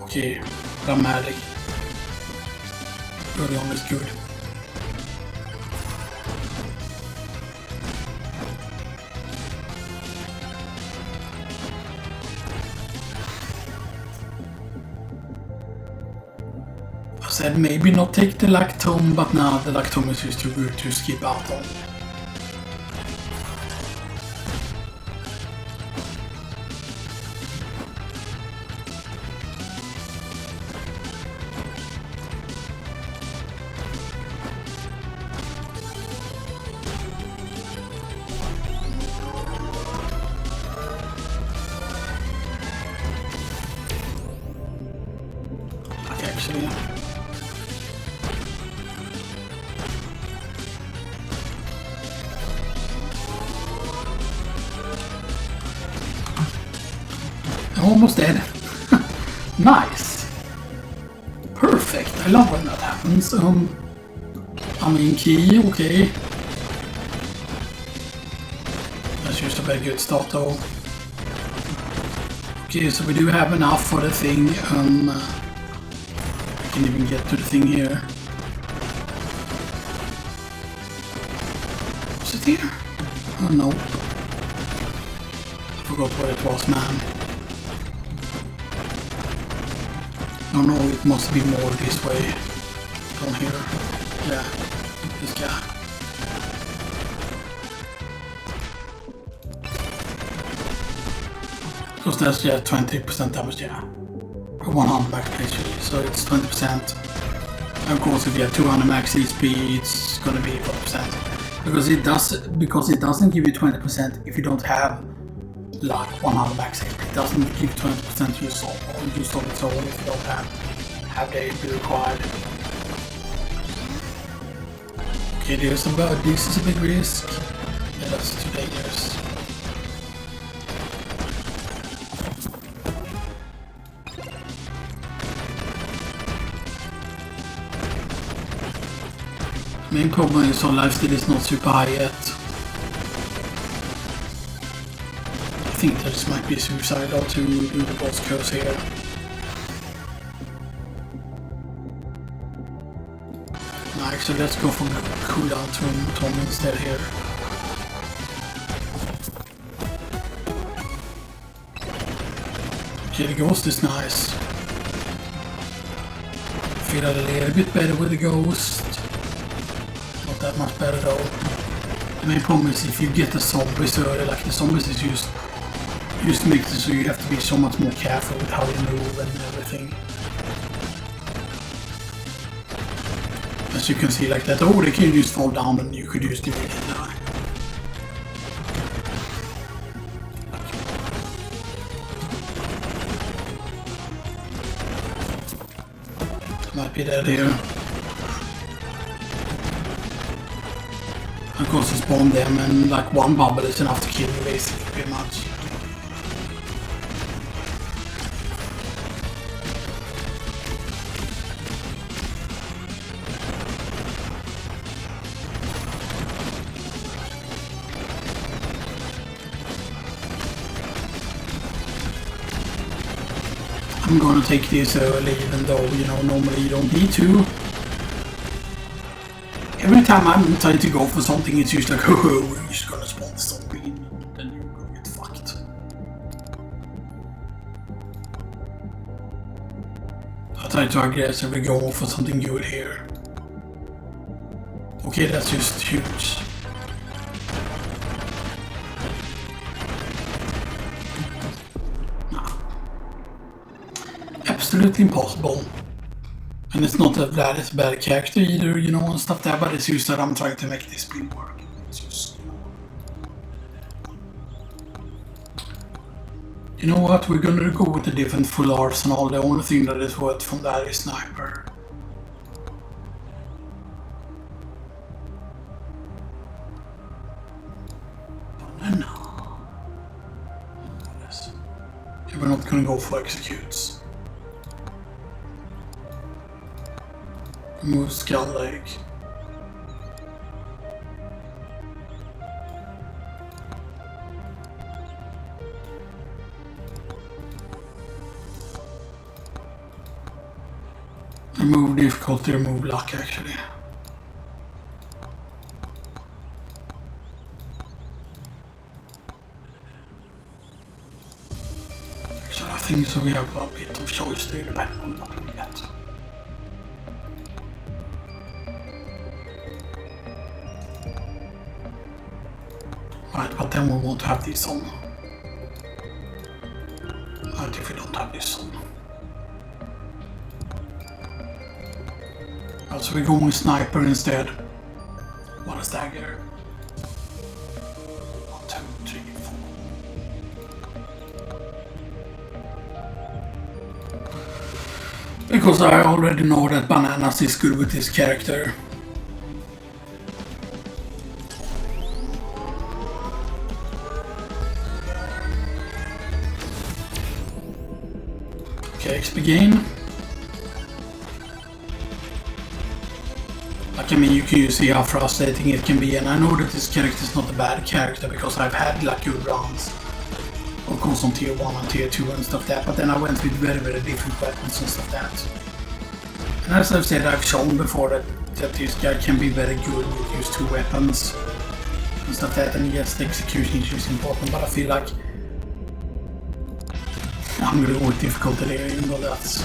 Okay, dramatic. Early on is good. I said maybe not take the lactome, but now the lactome is just too good to skip out on. Actually, I'm almost dead. Nice. Perfect. I love when that happens. I mean, key, okay. That's just a very good start though. Okay, so we do have enough for the thing. I can even get to the thing here. Was it here? Oh no. I forgot where it was, man. No, no, it must be more this way. Down here. Yeah, this guy. Because that's, yeah, 20% damage, yeah. 100 max HP, so it's 20%. Of course, if you have 200 max HP, it's gonna be 40%. Because it doesn't give you 20% if you don't have like 100 max HP. It doesn't give 20% use of its own if you don't have the HP required. Okay, this is a big risk. Yeah, that's 2 dangerous. Main problem is our lifesteal is not super high yet. I think this might be suicidal to do the boss curse here. No, actually let's go for cooldown to Tom instead here. Okay, the ghost is nice. Feel a little bit better with the ghost. Not that much better though. The main problem is if you get the zombies early, like the zombies is used to make it so you have to be so much more careful with how you move and everything. As you can see like that, oh they can just fall down and you could just do it and die. Might be dead here. Of course, it's bomb them, and like one bubble is enough to kill you, basically, pretty much. I'm gonna take this early, even though, you know, normally you don't need to. Every time I'm trying to go for something, it's usually like, oh, we're just gonna spawn the zombie and then you're gonna get fucked. I try to aggressively go for something good here. Okay, that's just huge. Nah. Absolutely impossible. And it's not that Vlad is a bad character either, you know, and stuff there, but it's just that I'm trying to make this build work. It's just, you know what, we're gonna go with a different full arsenal. The only thing that is worth from that is sniper. No. Yeah, we're not gonna go for executes. Move Skull Leg. Remove difficulty, remove luck actually. So I think so we have a bit of choice there depending on what we get. Right, but then we won't have this on. Right, if we don't have this on. Right, so we're going with sniper instead. One stagger. 1, 2, 3, 4. Because I already know that Bananas is good with this character. Okay, XP gain. Like, I mean, you can see how frustrating it can be, and I know that this character is not a bad character because I've had like good runs. Of course on tier 1 and tier 2 and stuff like that, but then I went with very, very different weapons and stuff like that. And as I've said, I've shown before that this guy can be very good with just 2 weapons and stuff like that, and yes, the execution is just important, but I feel like I'm gonna go with difficulty there, even though that's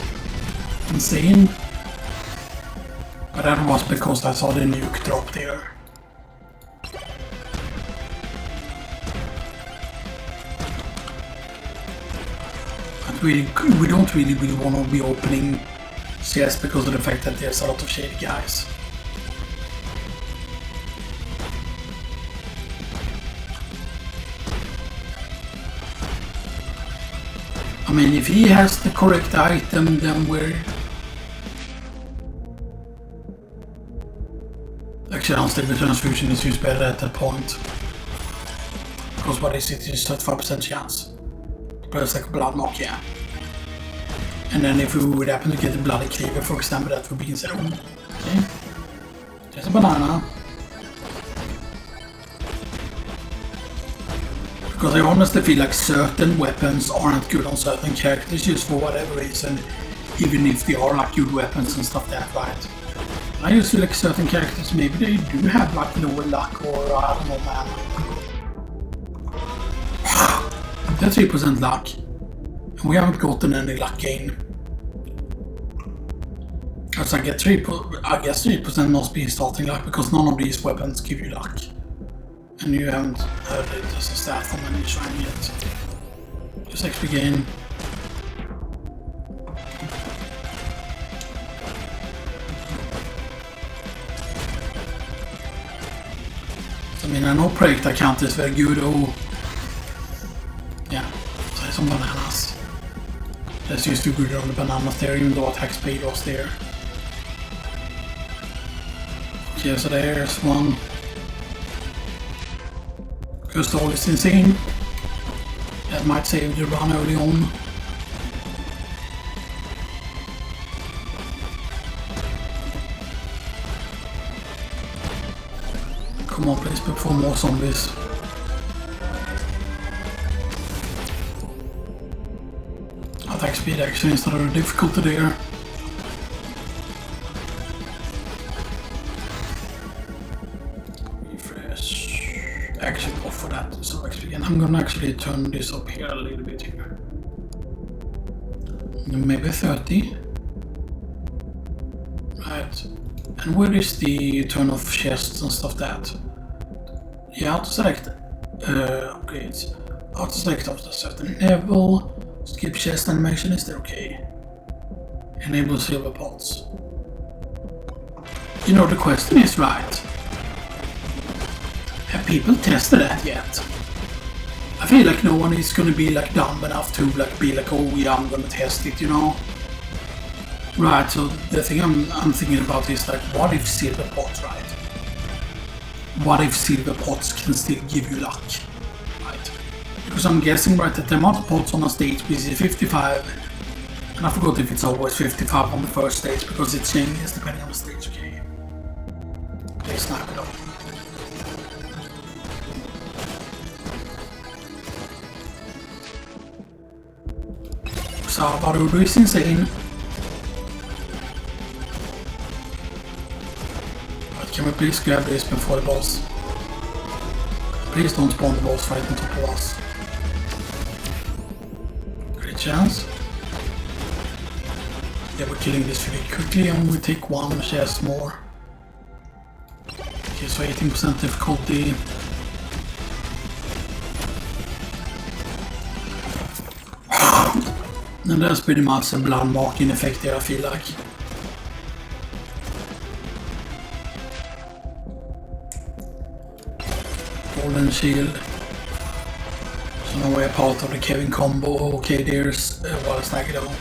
insane. But that was because I saw the nuke drop there. But we don't really want to be opening CS because of the fact that there's a lot of shady guys. I mean, if he has the correct item, then we're... Actually, unstable transfusion is used better at that point. Because what is it? It's 35% chance. But it's like a blood knock, yeah. And then if we would happen to get a bloody cleaver, for example, that would be insane. Okay. There's a banana. Because I honestly feel like certain weapons aren't good on certain characters just for whatever reason, even if they are like good weapons and stuff like that, right? I just feel like certain characters, maybe they do have like lower luck or I don't know, man. That's 3% luck. And we haven't gotten any luck gain. Because I guess 3% must be starting luck because none of these weapons give you luck. And you haven't heard it as a stat from any shrine yet. Just XP gain. So, I mean, I know Projectile count is very good. Oh, yeah. So some bananas. That's used to good on the bananas there, even though attack speed was there. Okay, so there's one. Because all is insane. That might save the run early on. Come on, please, before more zombies. Attack speed actually instead of the difficulty there. Actually go for that, so actually, and I'm gonna actually turn this up here a little bit here. Maybe 30. Right. And where is the turn off chests and stuff that? Yeah, auto select upgrades. Auto select after a certain level. Skip chest animation, is that okay? Enable silver pots. You know, the question is right. Have people tested that yet? I feel like no one is gonna be like dumb enough to like be like, oh yeah, I'm gonna test it, you know? Right, so the thing I'm thinking about is like, what if silver pots, right? What if silver pots can still give you luck, right? Because I'm guessing, right, that the amount of pots on a stage is 55, and I forgot if it's always 55 on the first stage because it changes depending on the stage, okay? They snipe it off. So Barudo is insane. But can we please grab this before the boss? Please don't spawn the boss right on top of us. Great chance. Yeah, we're killing this really quickly and we take one chest more. Okay, so 18% difficulty. And that's pretty much a blood marking effect there, I feel like. Golden shield. So now we're part of the Kevin combo. Okay, there's what is that though?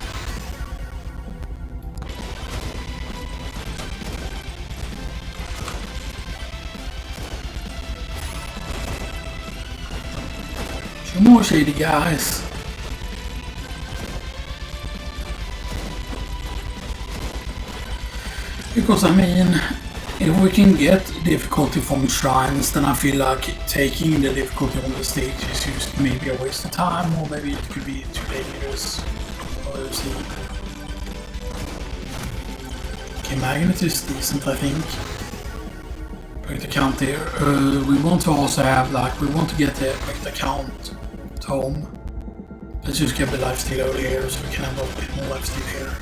Some more shady guys. Because I mean, if we can get difficulty from shrines, then I feel like taking the difficulty on the stage is just maybe a waste of time, or maybe it could be too dangerous. Okay, magnet is decent, I think. Break the count there. We want to also have like, we want to get the break the count to home. Let's just get the lifesteal over here so we can have a bit more lifesteal here.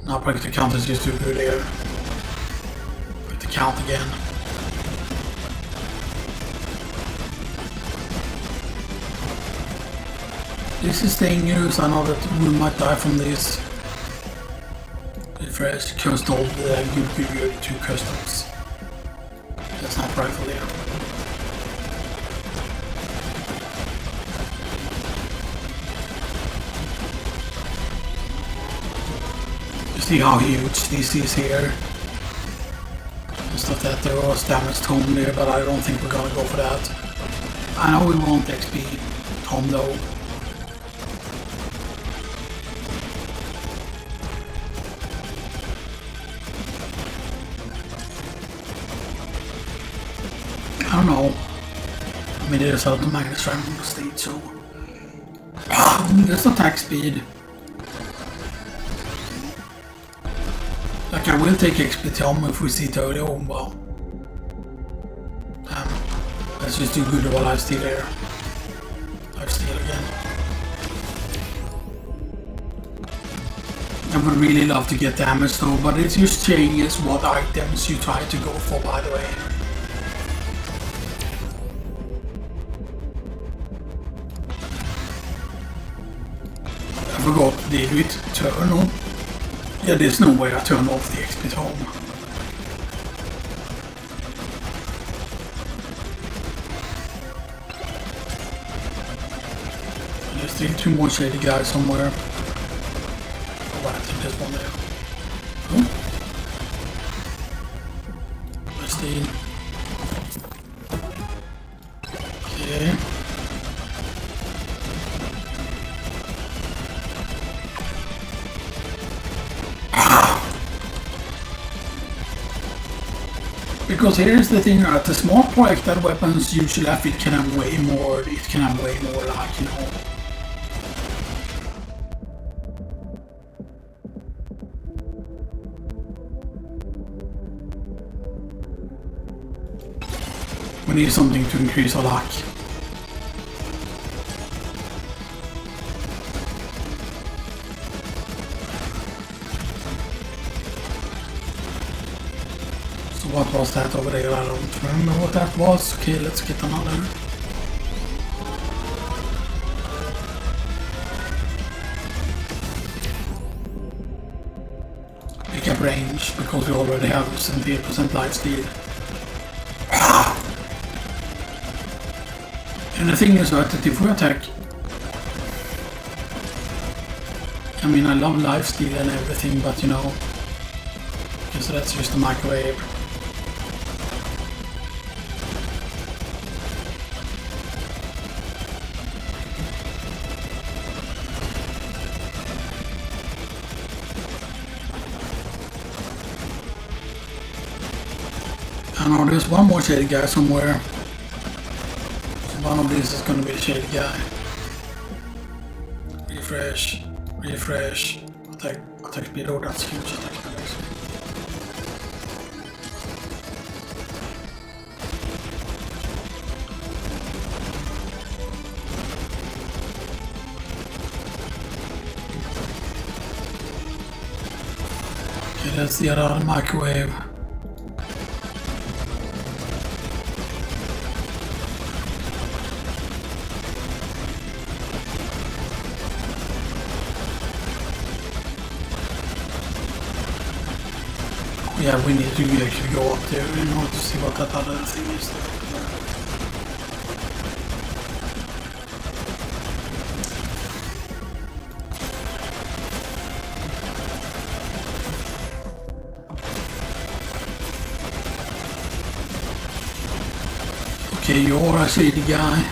Now break the count is just too good here. Break the count again. This is dangerous. I know that we might die from this. Refresh, cursed all the good 2 customs. That's not rifle here. You see how huge this is here. Just not that there was damaged home there, but I don't think we're gonna go for that. I know we want XP home though. I don't know. I mean, there's a lot of Magnus running on the stage, so there's attack speed. Like, I will take XP home if we see 30 home, well. That's just too good of a lifesteal here. Lifesteal again. I would really love to get damage though, but it just changes what items you try to go for, by the way. I forgot, did we turn on? Yeah, there's no way I turn off the XP home. There's still 2 more shady guys somewhere. Oh, I think there's one there. Oh. Let's see. Okay. Because here's the thing, at the small projected weapons usually I feel can have way more, it can have way more like, you know. We need something to increase our luck. What was that over there? I don't remember what that was. Okay, let's get another. Pick up range, because we already have 78% lifesteal. And the thing is that if we attack... I mean, I love lifesteal and everything, but you know... Because that's just a microwave. I know there's one more shady guy somewhere. One of these is gonna be a shady guy. Refresh. Refresh. Attack speed. Oh, that's huge attack speed. Okay, that's the other microwave. Yeah, we need to actually go up there in order to see what that other thing is. Okay, you're a shady guy.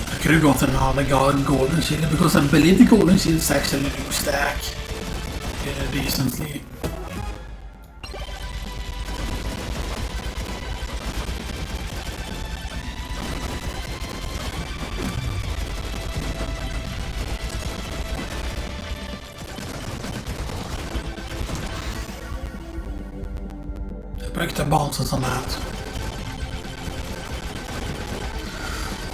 I could have got another golden shield because I believe the golden shields actually do stack decently. Break the bounces on that.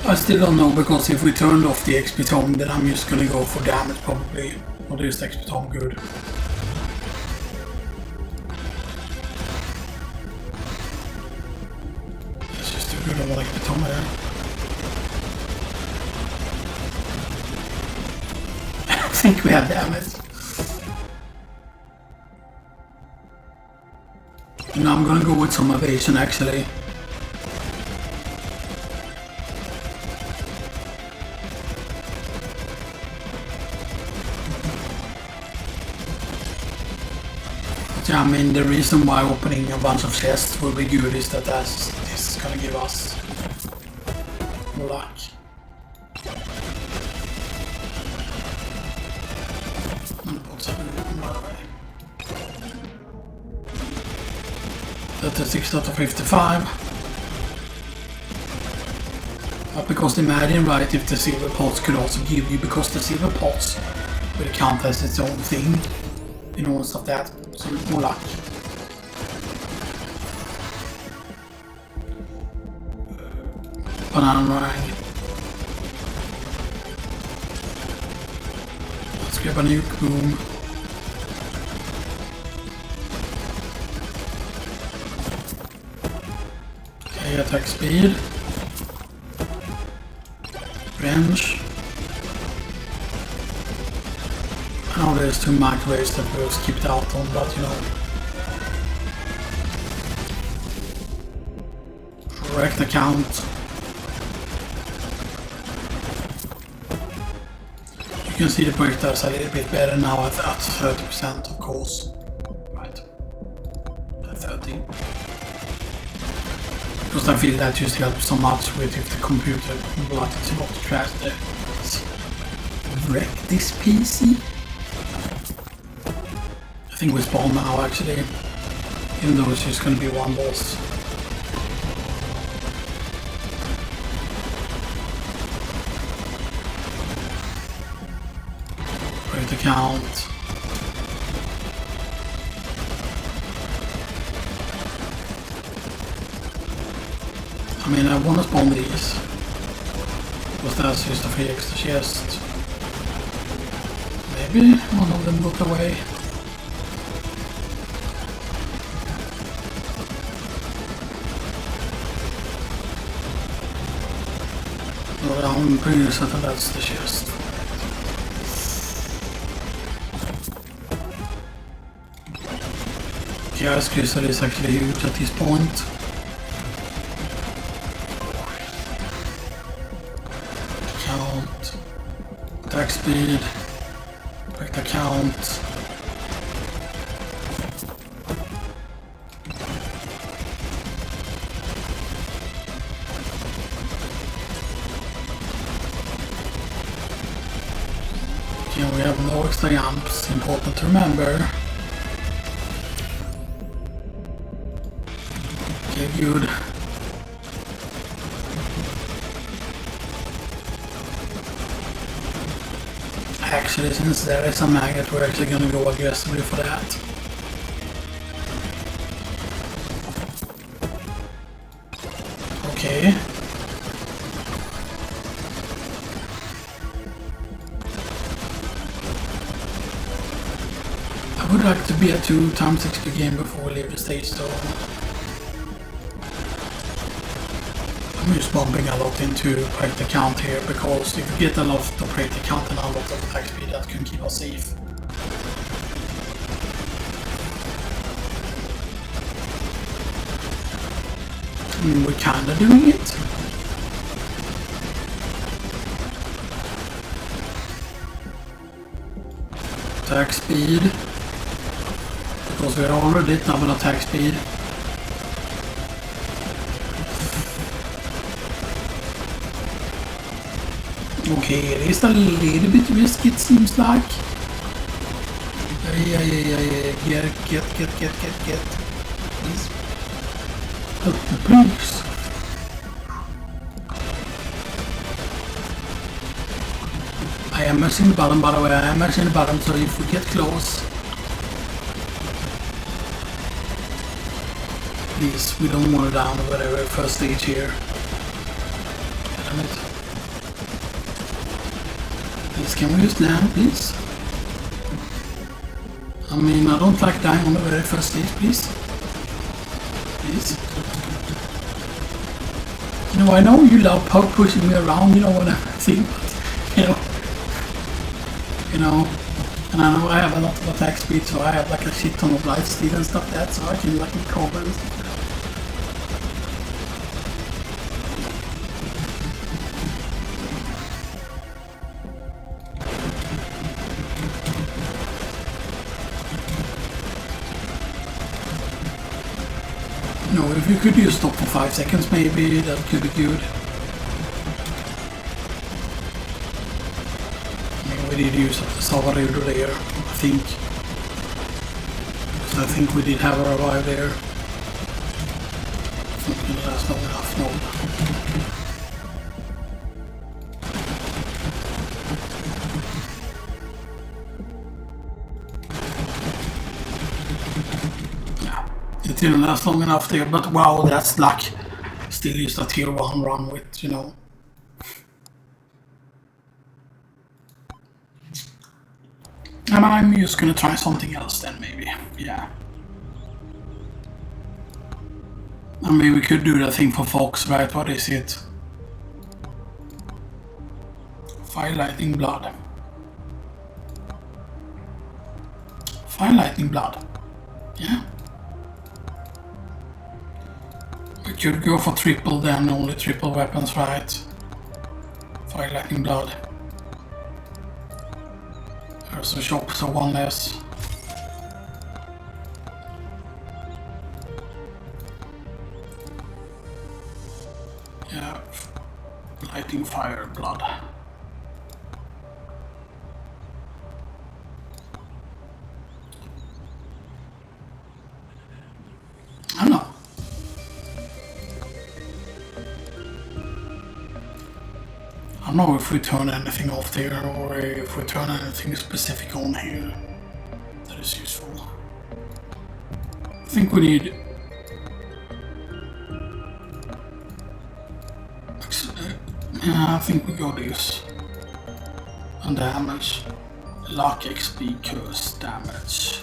I still don't know, because if we turned off the XP tome, then I'm just gonna go for damage probably. Or is the XP tome good? It's just too good of an XP tome there. I think we have damage. And I'm gonna go with some evasion actually. Yeah, I mean, the reason why opening a bunch of chests will be good is that this is gonna give us luck. And what's happening, by the way? 36 out of 55. But because imagine, right, if the silver pots could also give you, because the silver pots will count as its own thing, you know, and stuff like that. So more luck. Banana meringue. Let's grab a nuke, boom. Okay, attack speed. Range. I know there's two microwaves that we skipped out on, but you know. Correct account. You can see the projectiles a little bit better now at 30%, of course. Right. At 30. Because I feel that just helps so much with if the computer blocks a lot of trash there. Let's wreck this PC. I think we spawn now actually, even though it's just gonna be one boss. Great account. I mean, I wanna spawn these, because that's just a free extra chest. Maybe one of them got away. I'm pretty certain that's the chest. Chaos Crystal is actually huge at this point. Count. Attack speed. Correct account. We have no extra jumps, important to remember. Okay, good. Actually, since there is a magnet, we're actually gonna go aggressively for that. Okay. I would like to be a 2x XP game before we leave the stage though. I'm just bumping a lot into break the count here, because if you get a lot of break the count and a lot of attack speed, that can keep us safe. We're kinda doing it. Attack speed. Because we're already double attack speed. Okay, it is a little bit risky, it seems like. Yeah. Get. Please. Help me, please. I am mashing the bottom, by the way. I am mashing the bottom, so if we get close, please, we don't want to down whatever first stage here. Damn it. Please, can we just land, please? I mean, I don't like dying on the very first stage, please. Please. You know, I know you love pushing me around, you know what I think, but, you know, and I know I have a lot of attack speed, so I have like a shit ton of life steal and stuff like that, so I can like recover and stuff like that. No, if you could just stop for 5 seconds maybe, that could be good. I mean, we did use a Salvador there, I think. Because I think we did have a revive there. It's not gonna last long enough, no. It didn't last long enough there, but wow, that's luck. Still just a tier 1 run with, you know. And I'm just gonna try something else then, maybe. Yeah. I mean, we could do that thing for Fox, right? What is it? Fire Lightning Blood. Fire Lightning Blood. Yeah. We could go for triple then, only triple weapons, right? Fire Lightning Blood. There's a shop, so one less. Yeah. Lighting Fire Blood. I don't know. I don't know if we turn anything off there or if we turn anything specific on here that is useful. I think we need I think we go this and damage, luck, XP, curse, damage.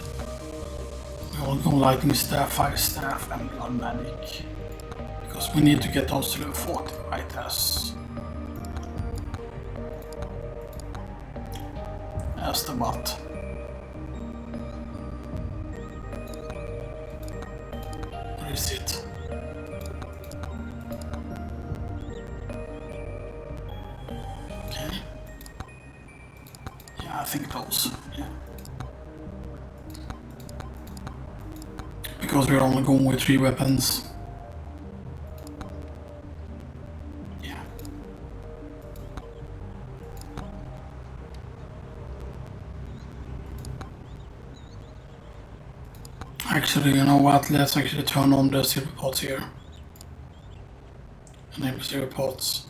We will go lightning staff, fire staff and blood magic because we need to get those to level 40 right as the bot. Where is it? Okay. Yeah, I think those. Yeah. Because we're only going with 3 weapons. Actually, you know what, let's actually turn on the silver pots here. Enable silver pots.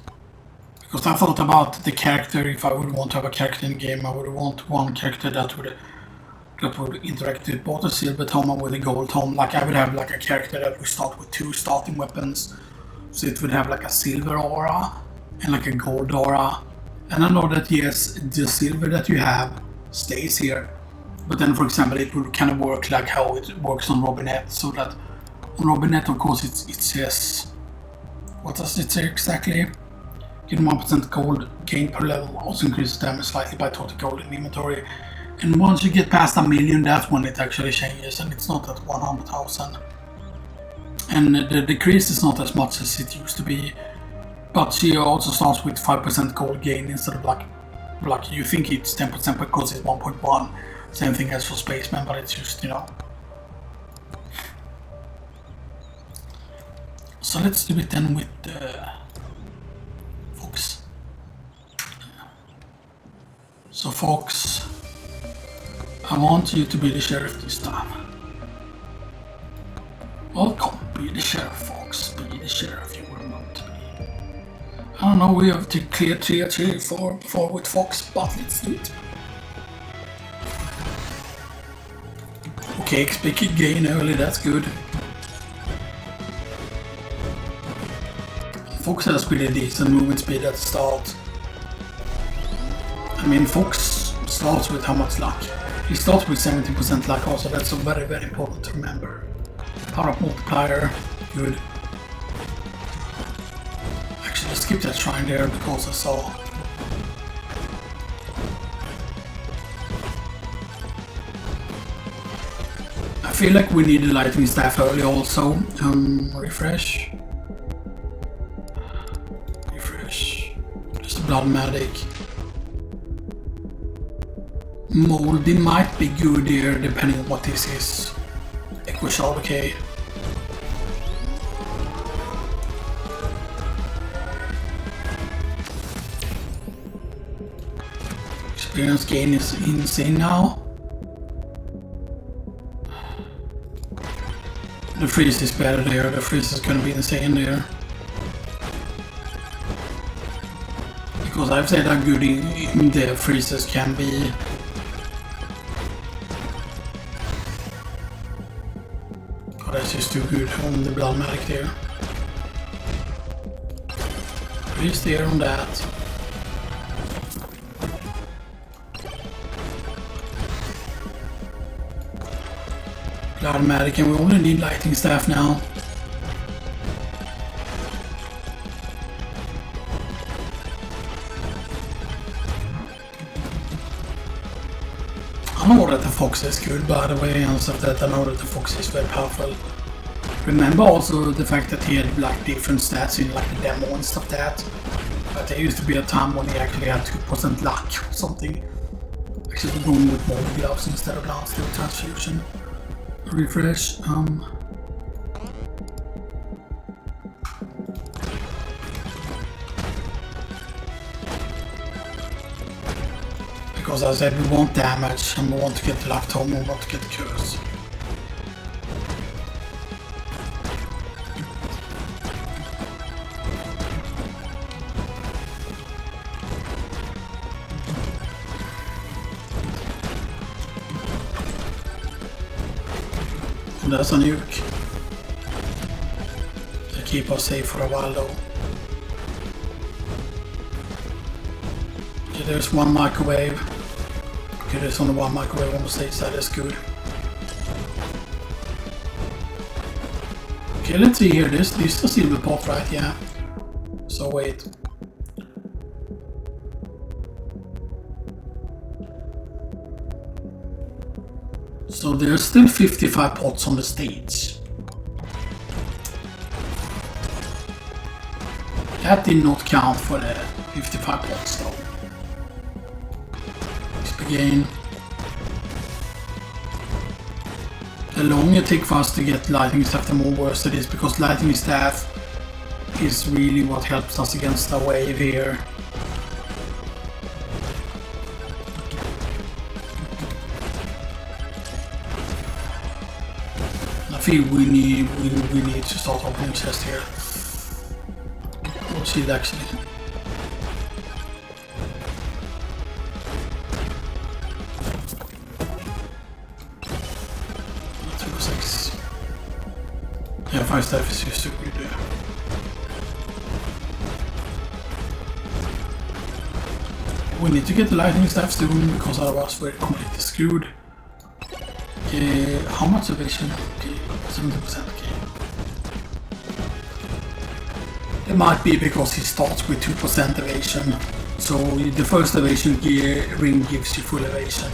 Because I thought about the character, if I would want to have a character in the game, I would want one character that would interact with both a silver tome and with a gold tome. Like I would have like a character that would start with 2 starting weapons. So it would have like a silver aura and like a gold aura. And I know that yes, the silver that you have stays here. But then, for example, it would kind of work like how it works on Robinette, so that on Robinette, of course, it says, what does it say exactly? Get 1% gold gain per level, also increases damage slightly by total gold in inventory. And once you get past 1,000,000, that's when it actually changes, and it's not at 100,000. And the decrease is not as much as it used to be, but she also starts with 5% gold gain instead of like you think it's 10% because it's 1.1. Same thing as for Spaceman, but it's just, you know. So let's do it then with Fox. So Fox, I want you to be the sheriff this time. Welcome, be the sheriff, Fox. Be the sheriff you were meant to be. I don't know, we have to clear tier 4 with Fox, but let's do it. Okay, XP gain early, that's good. Fox has pretty decent movement speed at the start. I mean, Fox starts with how much luck? He starts with 70% luck also, that's very, very important to remember. Power up multiplier, good. Actually, skip that shrine there because I saw. I feel like we need a lightning staff early also. Refresh. Refresh. Just a blood medic. Moldy might be good here depending on what this is. Echo shard, okay. Experience gain is insane now. The freeze is better there, the freeze is gonna be insane there. Because I've said how good the freezes can be. God, that's just too good on the blood medic there. Freeze there on that. Blood medic, and we only need lightning staff now. I know that the Fox is good, by the way, and stuff that I know that the Fox is very powerful. Remember also the fact that he had like different stats in like the demo and stuff that. But there used to be a time when he actually had 2% luck or something. Actually going with more gloves instead of lance steel transfusion. Refresh. Because I said we want damage and we want to get the luck home and we want to get the curse. That's a nuke. They keep us safe for a while though. Okay, there's one microwave. Okay, there's only one microwave on the stage side, that's good. Okay, let's see here, this is the silver pot, right? Yeah. So wait. So there's still 55 pots on the stage. That did not count for the 55 pots though. Let's begin. The longer it takes for us to get lightning staff, the more worse it is, because lightning staff is really what helps us against the wave here. I feel we need to start opening chest here. We'll see it actually. Yeah, 5 staff is just too good there. We need to get the lightning staff soon because otherwise we're completely screwed. How much evasion? Okay, 70%. Okay. It might be because he starts with 2% evasion. So the first evasion ring gives you full evasion.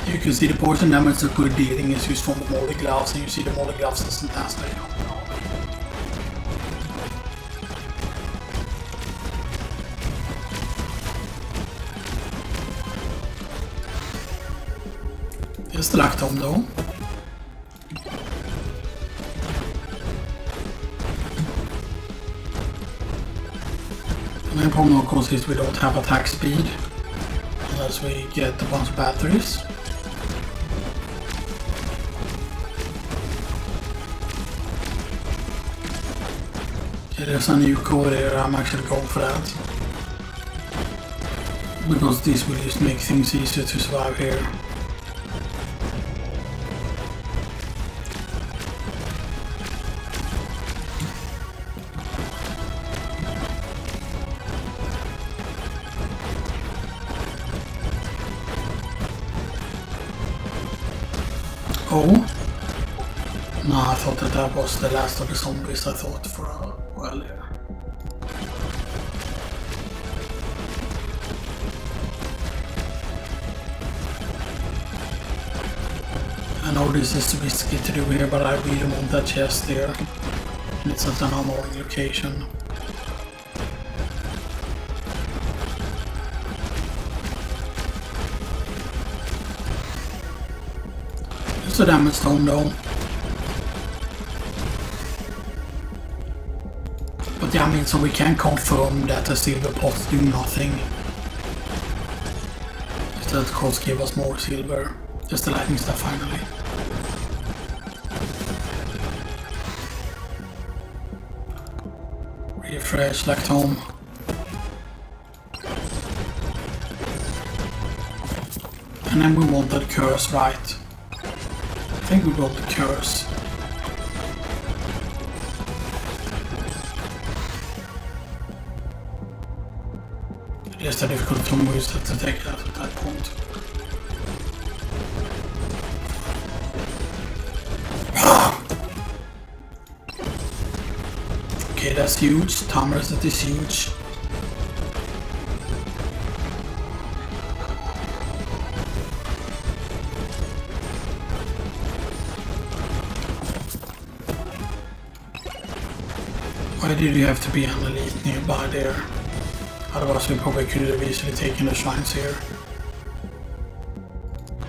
You can see the poison damage that we're dealing is used from the moldy gloves, and you see the moldy gloves doesn't last very long. Here's the lactome though. The main problem of course is we don't have attack speed unless we get a bunch of batteries. Okay, there's a nuke over there, I'm actually going for that. Because this will just make things easier to survive here. Oh? No, I thought that was the last of the zombies, I thought for a while there. I know this is risky to do here, but I really want that chest there. It's at an unknown location. It's a damage stone though. But yeah, I mean, so we can confirm that the silver pots do nothing. Instead, of course, give us more silver. Just the lightning stuff finally. Refresh, select home. And then we want that curse, right? I think we got the curse. It is the difficult to use that to take that at that point. Okay, that's huge. Time reset is huge. Why did you have to be an elite nearby there? Otherwise we probably could have easily taken the shrines here.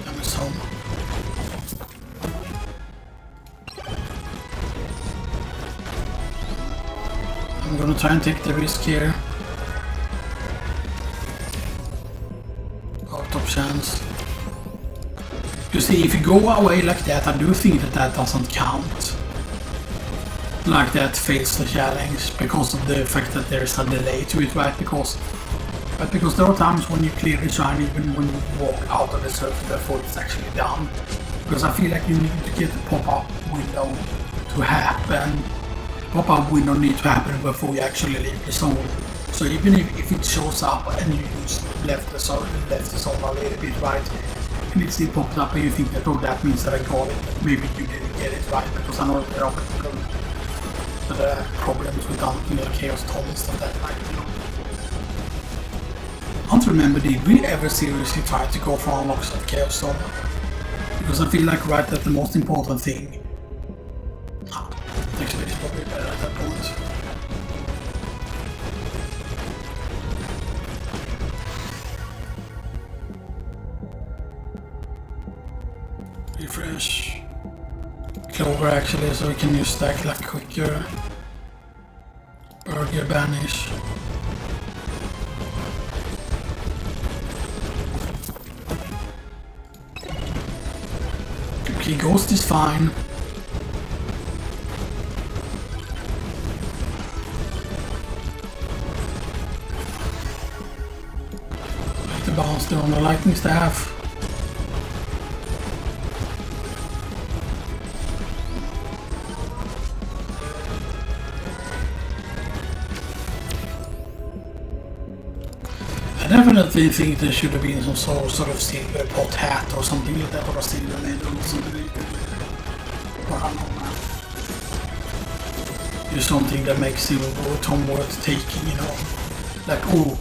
Damn it's home. I'm gonna try and take the risk here. Oh, top chance. You see, if you go away like that, I do think that that doesn't count. Like that fails the challenge because of the fact that there's a delay to it, right? Because there are times when you clear the shrine even when you walk out of the surface before it's actually done. Because I feel like you need to get the pop-up window to happen. Pop-up window needs to happen before you actually leave the zone. So even if it shows up and you just left the zone a little bit, right? And it still pops up and you think that, oh, that means that I got it. Maybe you didn't get it, right? Because I know there are people that have problems with dunking or chaos tom and stuff that like, you know. I don't remember, did we ever seriously try to go for unlocks of chaos tom? Because I feel like right that the most important thing. Actually it's probably better at that point. Refresh. Clover actually, so we can use stack like quicker. Burger banish. Okay, ghost is fine. Like the bounce there on the lightning staff. I definitely think there should have been some sort of silver pot hat or something like that, or a silver medal or something like that. Or I don't know, man. Just something that makes silver tom worth taking, you know. Like, oh.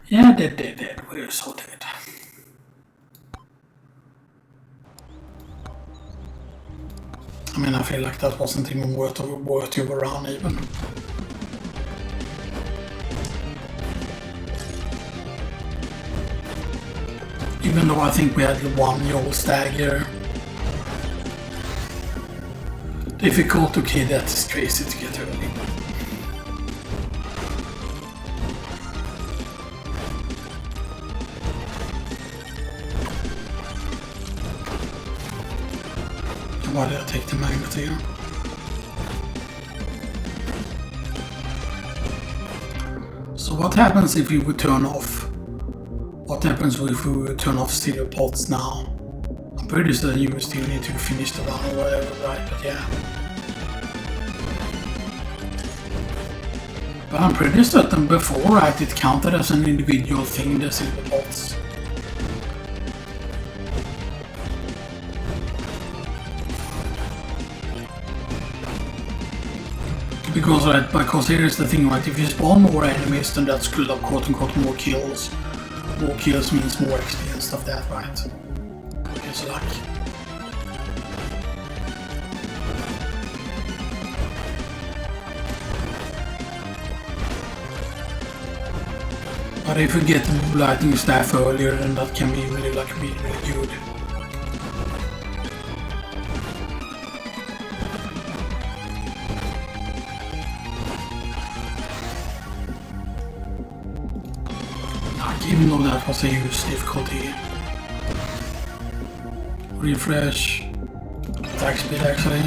Yeah, dead. We're so dead. I mean, I feel like that wasn't even worth to go around even. Even though I think we had one old stagger. Difficult, okay, that's crazy to get early. Why did I take the magnet here? So what happens if we would turn off? What happens if we would turn off silver pots now? I'm pretty sure you still need to finish the run or whatever, right? But yeah. But I'm pretty certain before, right, it counted as an individual thing, the silver pots. Because here is the thing, right, if you spawn more enemies, then that's good, quote unquote, more kills. More kills means more XP and stuff like that, right? It's luck. But if you get the lightning staff earlier, then that can be really good. Even though that was a huge difficulty. Refresh. Attack speed actually.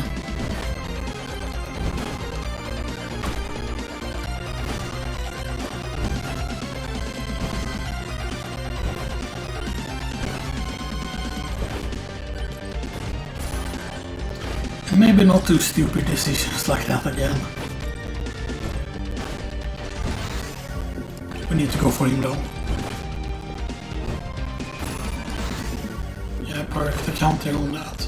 And maybe not too stupid decisions like that again. We need to go for him though. Perfect accounting on that.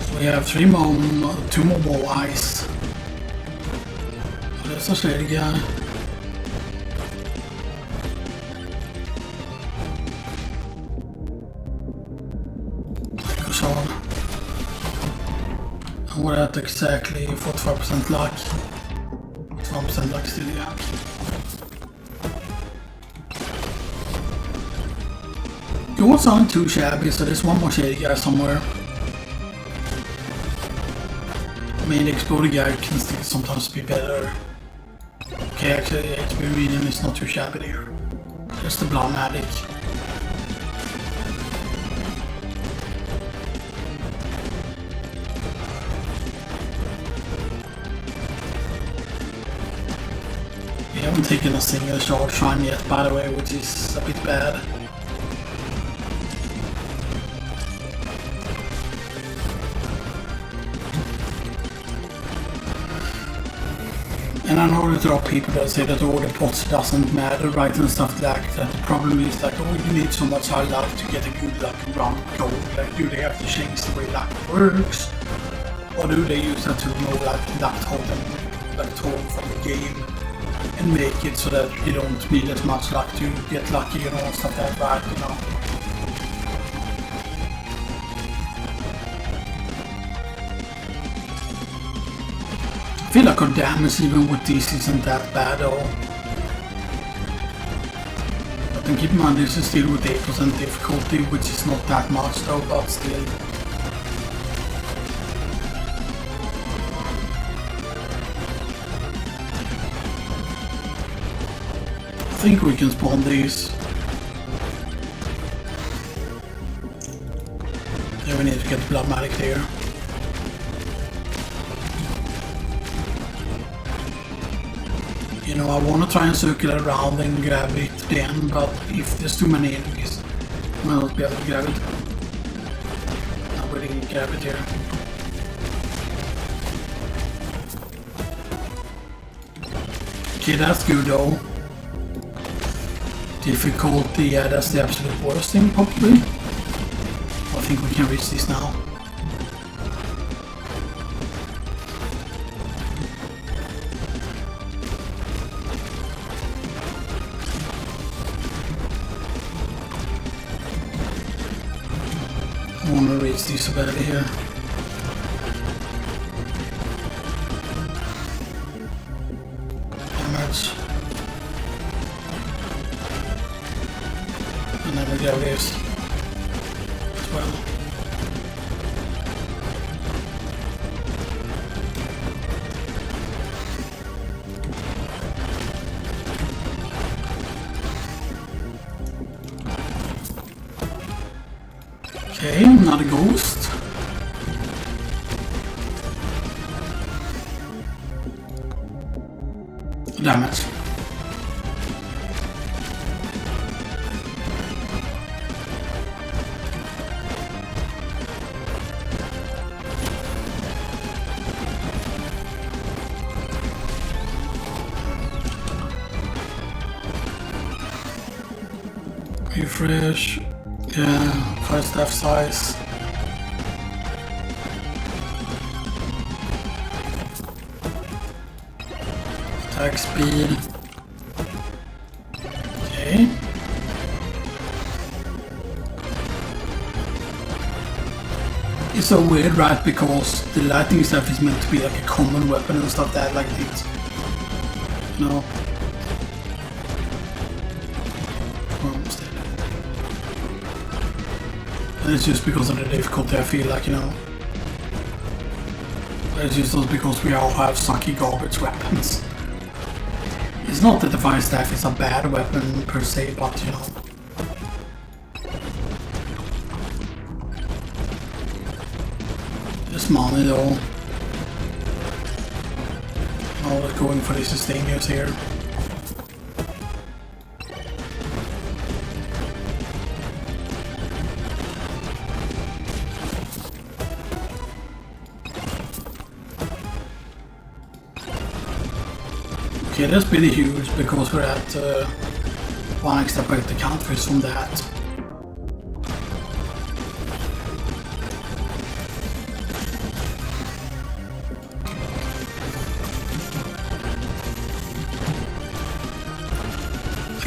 So we have 2 more ball ice. That's a shady guy. Goes on. And we're at exactly 45% luck. 1% luck still, yeah. It wasn't too shabby, so there's one more shady guy somewhere. I mean, the exploded guy can still sometimes be better. Okay, actually, the HP medium is not too shabby there. Just the blood magic. We haven't taken a single short shrine yet, by the way, which is a bit bad. And I know that there are people that say that all the pots doesn't matter, right, and stuff like that. The problem is like, oh, you need so much high luck to get a good luck run goal. Like, do they have to change the way luck works? Or do they use that to know like luck total from the game and make it so that you don't need as much luck to get lucky and all stuff like that, you know? I feel like our damage even with these isn't that bad though. But then keep in mind this is still with 8% difficulty, which is not that much though, but still. I think we can spawn these. Yeah, we need to get the blood magic there. You know, I want to try and circle around and grab it then, but if there's too many enemies, I might not be able to grab it. I will really grab it here. Okay, that's good though. Difficulty, yeah, that's the absolute worst thing probably. I think we can reach this now. I want to reach this over here. Damage. And then we grab this as well. Okay, another ghost. Damage. refresh. Yeah, 5 staff size. Attack speed. Okay. It's so weird, right? Because the lightning stuff is meant to be like a common weapon and stuff that like it. You know. Almost dead. And it's just because of the difficulty I feel like, you know. It's just because we all have sucky garbage weapons. It's not that the fire staff is a bad weapon per se, but you know. Just money though. Always going for the sustainers here. Okay, that's pretty huge because we're at 1 extra per the countries from that.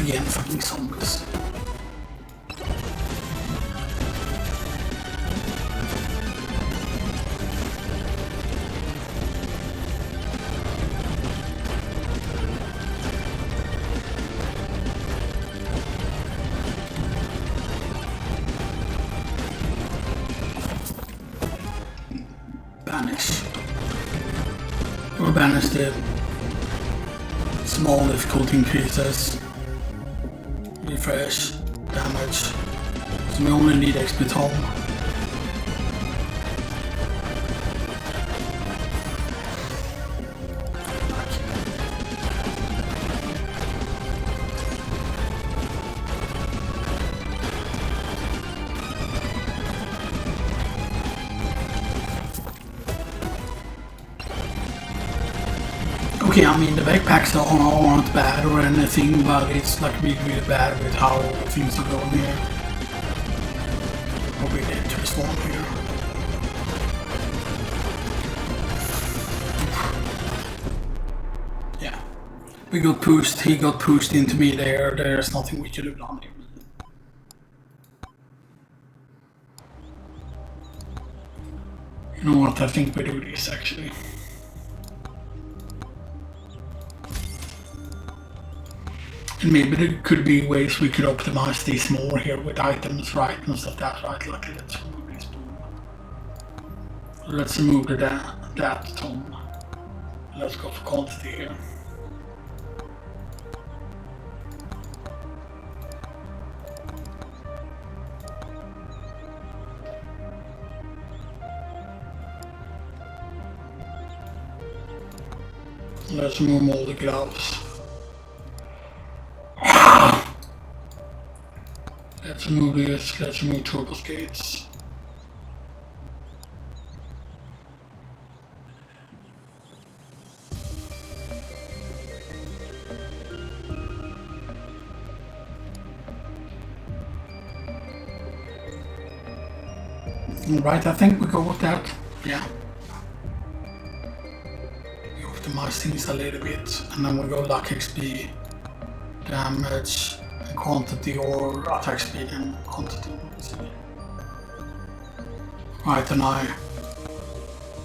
Again, fucking zombies. Banish. Or banish the small difficulty increases. Refresh. Damage. So we only need XP Tom. Okay, I mean the backpacks aren't bad or anything, but it's like really bad with how things are going here. Probably need to respond here. Yeah. We got pushed, he got pushed into me there, there's nothing we could have done here. You know what, I think we do this actually. And maybe there could be ways we could optimize this more here with items, right, and stuff that, right? Like let's remove this boom. Let's remove that Tom. Let's go for quantity here. Let's remove all the gloves. Let's remove this, let's remove turbo skates. Alright, I think we go with that, yeah. We optimize things a little bit, and then we go luck XP, damage, quantity or attack speed and quantity. Right, and I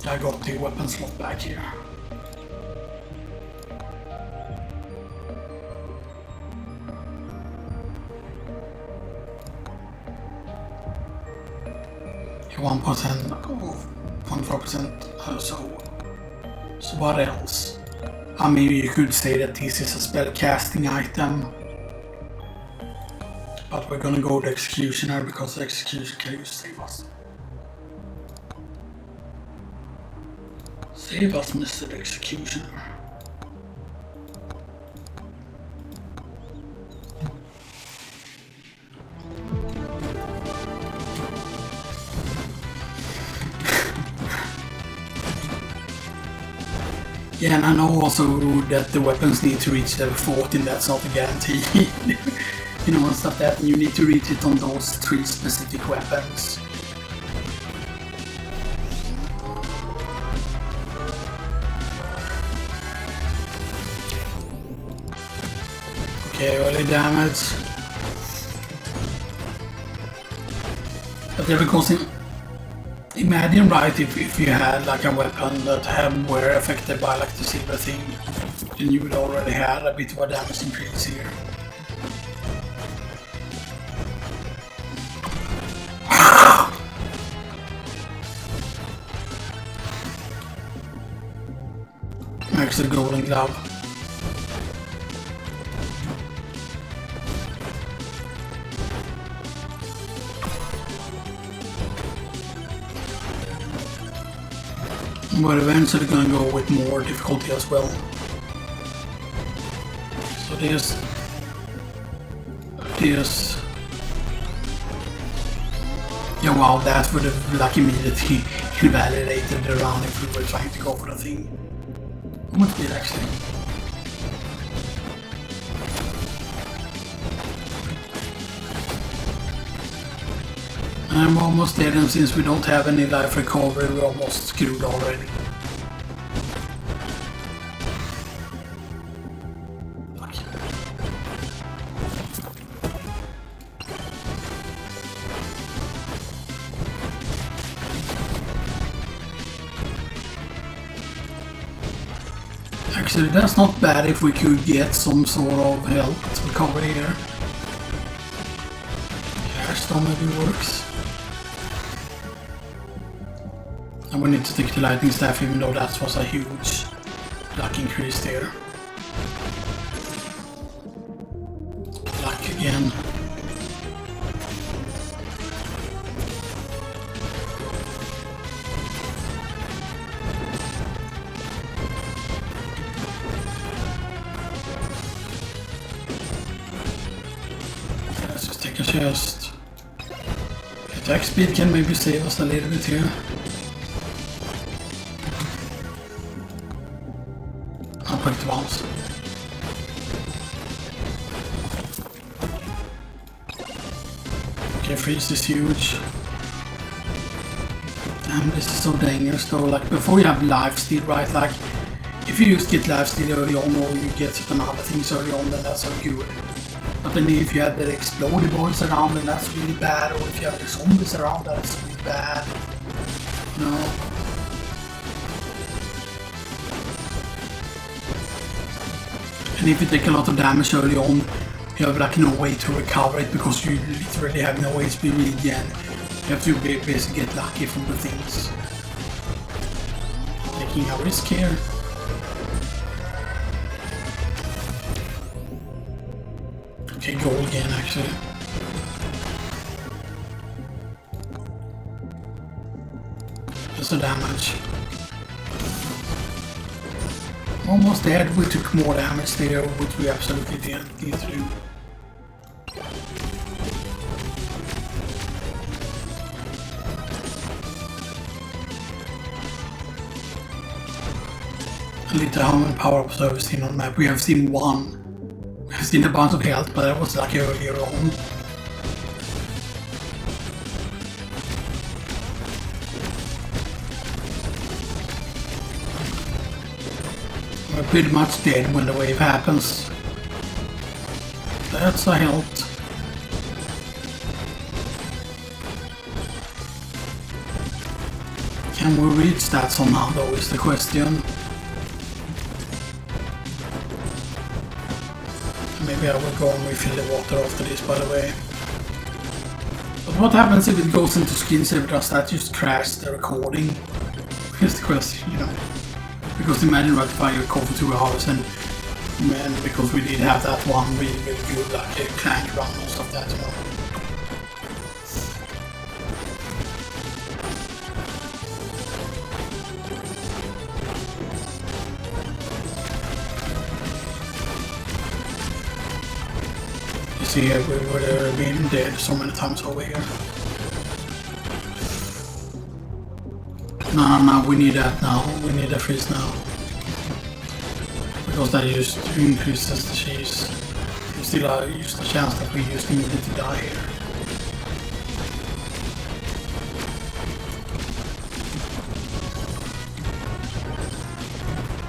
got the weapon slot back here. Yeah, 1%, 0.4%, so what else? I mean, you could say that this is a spell casting item. But we're gonna go to Executioner because the Execution can use save us. Save us, Mr. Executioner. Yeah, and I know also that the weapons need to reach level 14, that's not a guarantee. you know, and stuff that, and you need to reach it on those 3 specific weapons. Okay, early damage. But yeah, because imagine, right, if you had like a weapon that were affected by like the silver thing, then you would already have a bit of a damage increase here. Makes the golden glove. But eventually gonna go with more difficulty as well. So there's yeah, wow, that would have like immediately invalidated the round if we were trying to go for the thing. How much did actually? I'm almost dead, and since we don't have any life recovery, we're almost screwed already. Actually, that's not bad if we could get some sort of health recovery here. Airstone maybe works. And we need to take the lightning staff, even though that was a huge luck increase there. Luck again. Let's just take a chest. Attack speed can maybe save us a little bit here. Quick ones. Okay, freeze is huge. Damn, this is so dangerous though. Like before you have lifesteal, right? Like if you just get lifesteal early on, or you get certain other things early on, then that's so good. But then if you have the exploding boys around, then that's really bad. Or if you have the zombies around, that's really bad. No. And if you take a lot of damage early on, you have like no way to recover it because you literally have no HP regen. You have to basically get lucky from the things. Taking a risk here. Okay, go again actually. Just the damage. Almost dead, we took more damage there, which we absolutely didn't need to do. A little how many power-ups have we seen on the map? We have seen one. We have seen a bunch of health, but that was like earlier on. We're pretty much dead when the wave happens. That's a health. Can we reach that somehow though is the question. Maybe I will go and refill the water after this, by the way. But what happens if it goes into screensaver? Does that just crash the recording? Here's the question, you know. Because imagine right if I go for 2 hours and because we did have that one really good like a clank run and stuff that, you know. You see here we would have been dead so many times over here. No, we need that now. We need a freeze now. Because that just increases the cheese. still use the chance that we just needed to die here.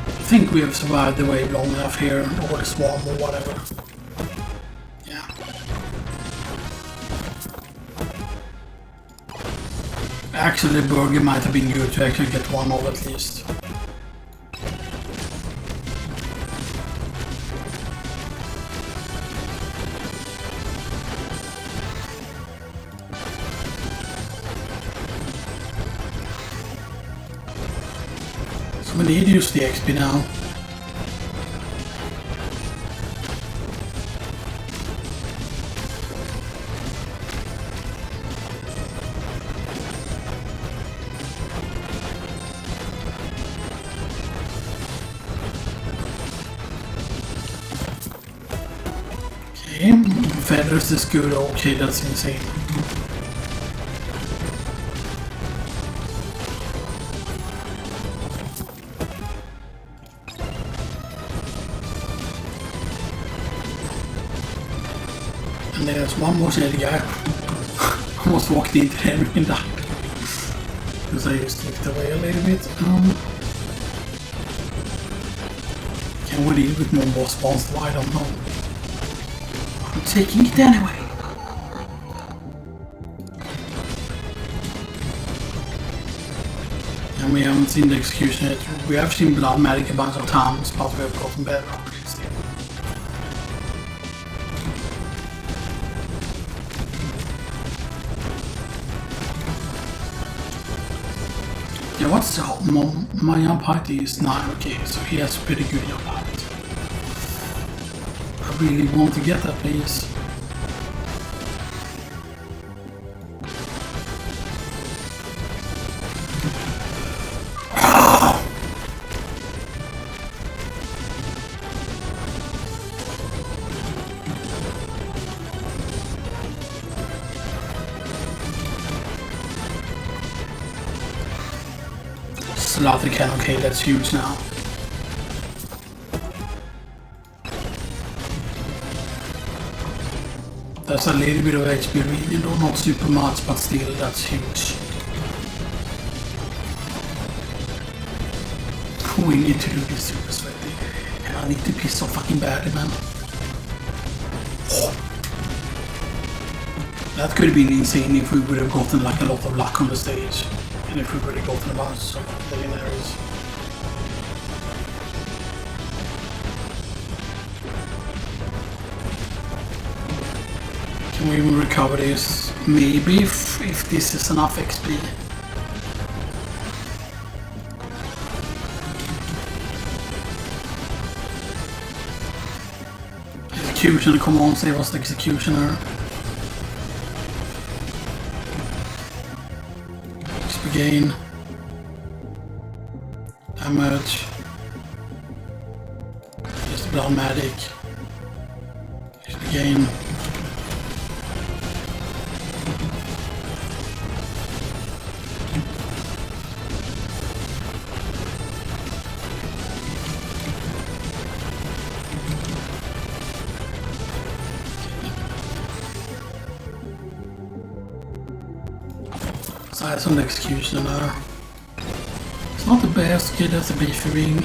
I think we have survived the wave long enough here, or the swarm or whatever. Yeah. Actually, the burger might have been good to actually get one of at least. So we need to use the XP now. Feathers is good, okay, that's insane. And there's one more shady guy. Almost walked into him and died. Because I just slipped away a little bit. Can we deal with more boss spawns though? I don't know. I'm taking it anyway. And we haven't seen the execution yet. We have seen Blood Medic a bunch of times, but we have gotten better obviously. Yeah, what's my jump height is 9, okay, so he has pretty good jump height. I really want to get that place. Slaughter can, okay, that's huge now. That's a little bit of HP really, though not super much, but still that's huge. We need to do this super sweaty. And I need to piss so fucking badly, man. Oh. That could have been insane if we would have gotten like a lot of luck on the stage. And if we would have gotten a bunch of legendaries. Can we even recover this? Maybe if this is enough XP. Executioner, come on, save us the executioner. XP gain. Damage. Just Blood Medic. XP gain. Size on the executioner. It's not the best, okay, that's a beefy ring.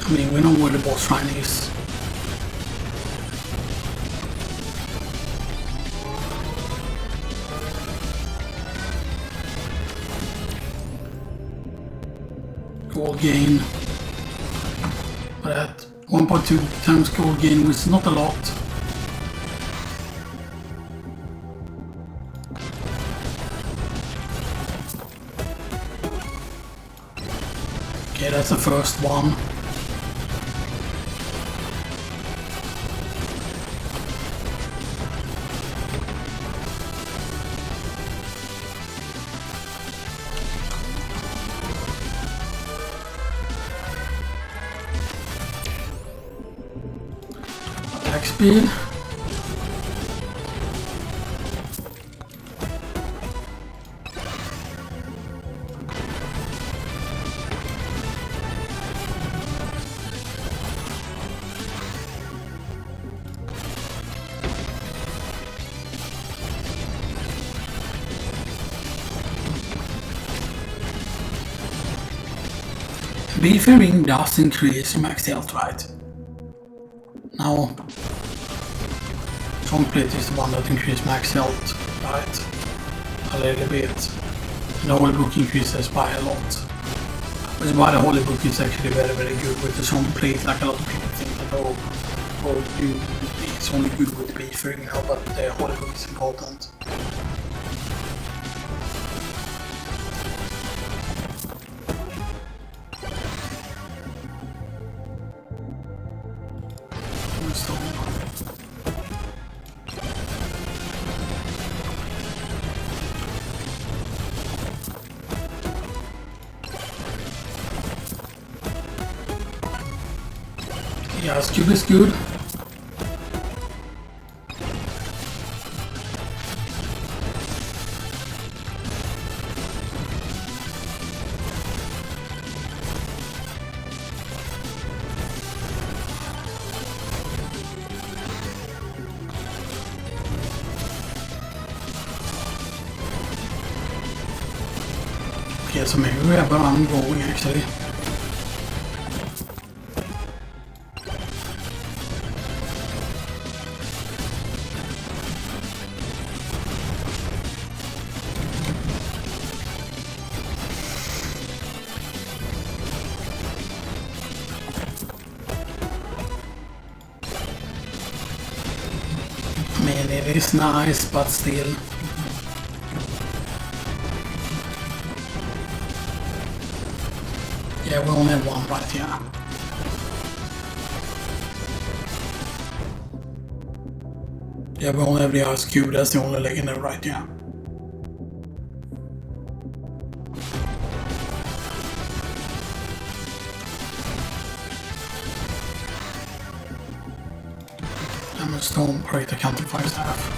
I mean, we know where the boss shrine is. Gold gain. But at 1.2 times gold gain was not a lot. Okay, that's the first one. Attack speed. Beefing does increase your max health, right? Now, strong plate is the one that increases max health, right? A little bit. And the holy book increases by a lot. Which is why the holy book is actually very, very good with the strong plate. Like a lot of people think that it's only good with the beefing, you know, but the holy book is important. Yeah, Cube is good. Okay, so maybe we have a run going actually. I mean, it is nice, but still. Yeah, we only have one right here. Yeah, we only have the ice cube, that's the only legendary right here. I'm a stone operator counter 5 staff.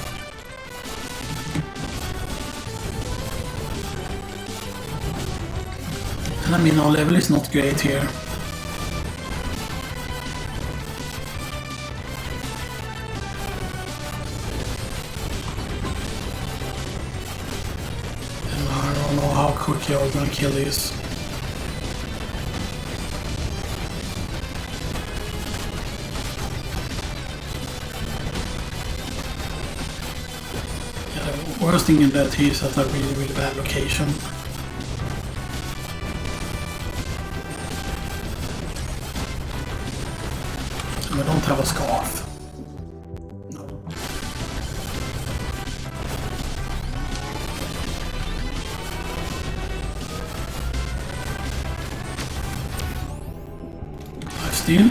I mean, our level is not great here. And I don't know how quickly we're gonna kill this. Yeah, the worst thing in that is at a really, really bad location. I don't have a scarf. No. I steal.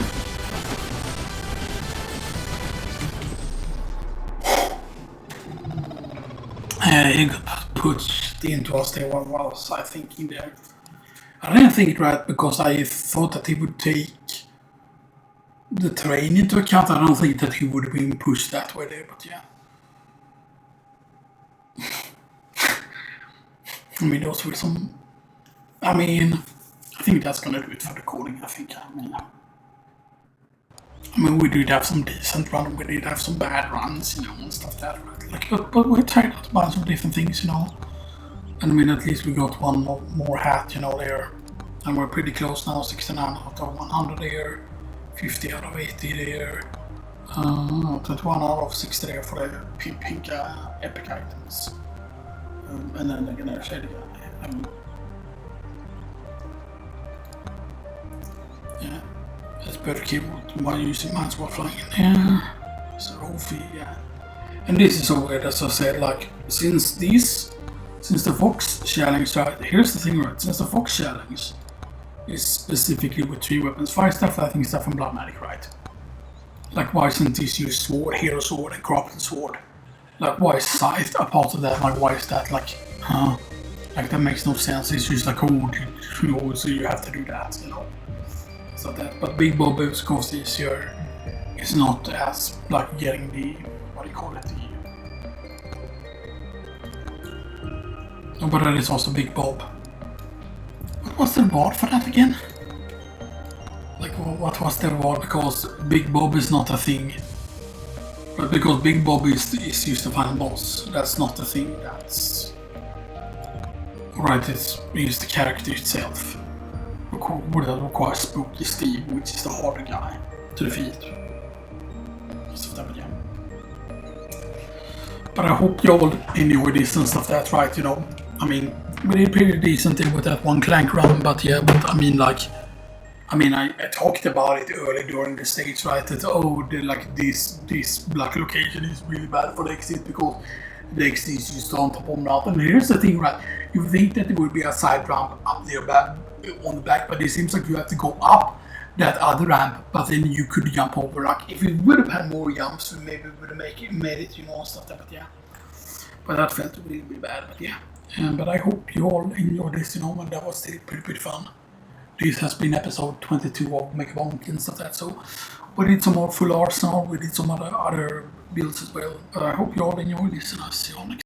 He got pushed into us there. What was I thinking there? I didn't think it right because I thought that he would take the terrain into account. I don't think that he would have been pushed that way there, but yeah. I mean, those were some. I mean, I think that's gonna do it for the recording. I mean, we did have some decent runs, we did have some bad runs, you know, and stuff that. Like, but we tried out a bunch of different things, you know. And I mean, at least we got one more hat, you know, there, and we're pretty close now. 69 out of 100 there. 50 out of 80 there, 21 out of 60 there for the pink epic items, and then again I said yeah, it's better keep while using mines while flying in there. So yeah, and this is so weird, as I said, like since the Fox challenge, right? Here's the thing, right? Since the Fox challenge is specifically with 3 weapons. 5 stuff, I think, stuff from Blood Magic, right? Like, why isn't this used sword, hero sword, and corrupted sword? Like, why is Scythe a part of that? Like, why is that, like, huh? Like, that makes no sense. It's just like, oh, so you have to do that, you know? So that, but Big Bob is, of course, easier. It's not as, like, getting the, what do you call it? But that is also Big Bob. What was the reward for that again? Like, what was the reward? Because Big Bob is not a thing. But because Big Bob is used to find boss, that's not the thing, that's... Alright, it's the character itself. would have required Spooky Steve, which is the harder guy, to defeat. Stuff that, but yeah. But I hope you all enjoy this and stuff that, right? You know, I mean, we did pretty decently with that one clank run, but yeah, but I mean, like, I talked about it early during the stage, right? That this black location is really bad for the exit because the exit is just on top of the mountain. And here's the thing, right? You think that there would be a side ramp up there back on the back, but it seems like you have to go up that other ramp, but then you could jump over. Like if we would have had more jumps, we maybe would have made it, you know, and stuff like that. But yeah, but that felt really bad. But yeah, but I hope you all enjoyed this, you know, and that was still pretty fun. This has been episode 22 of Megabonk and stuff like that. So we did some more full arsenal, we did some other builds as well. But I hope you all enjoyed this, and I'll see you all next time.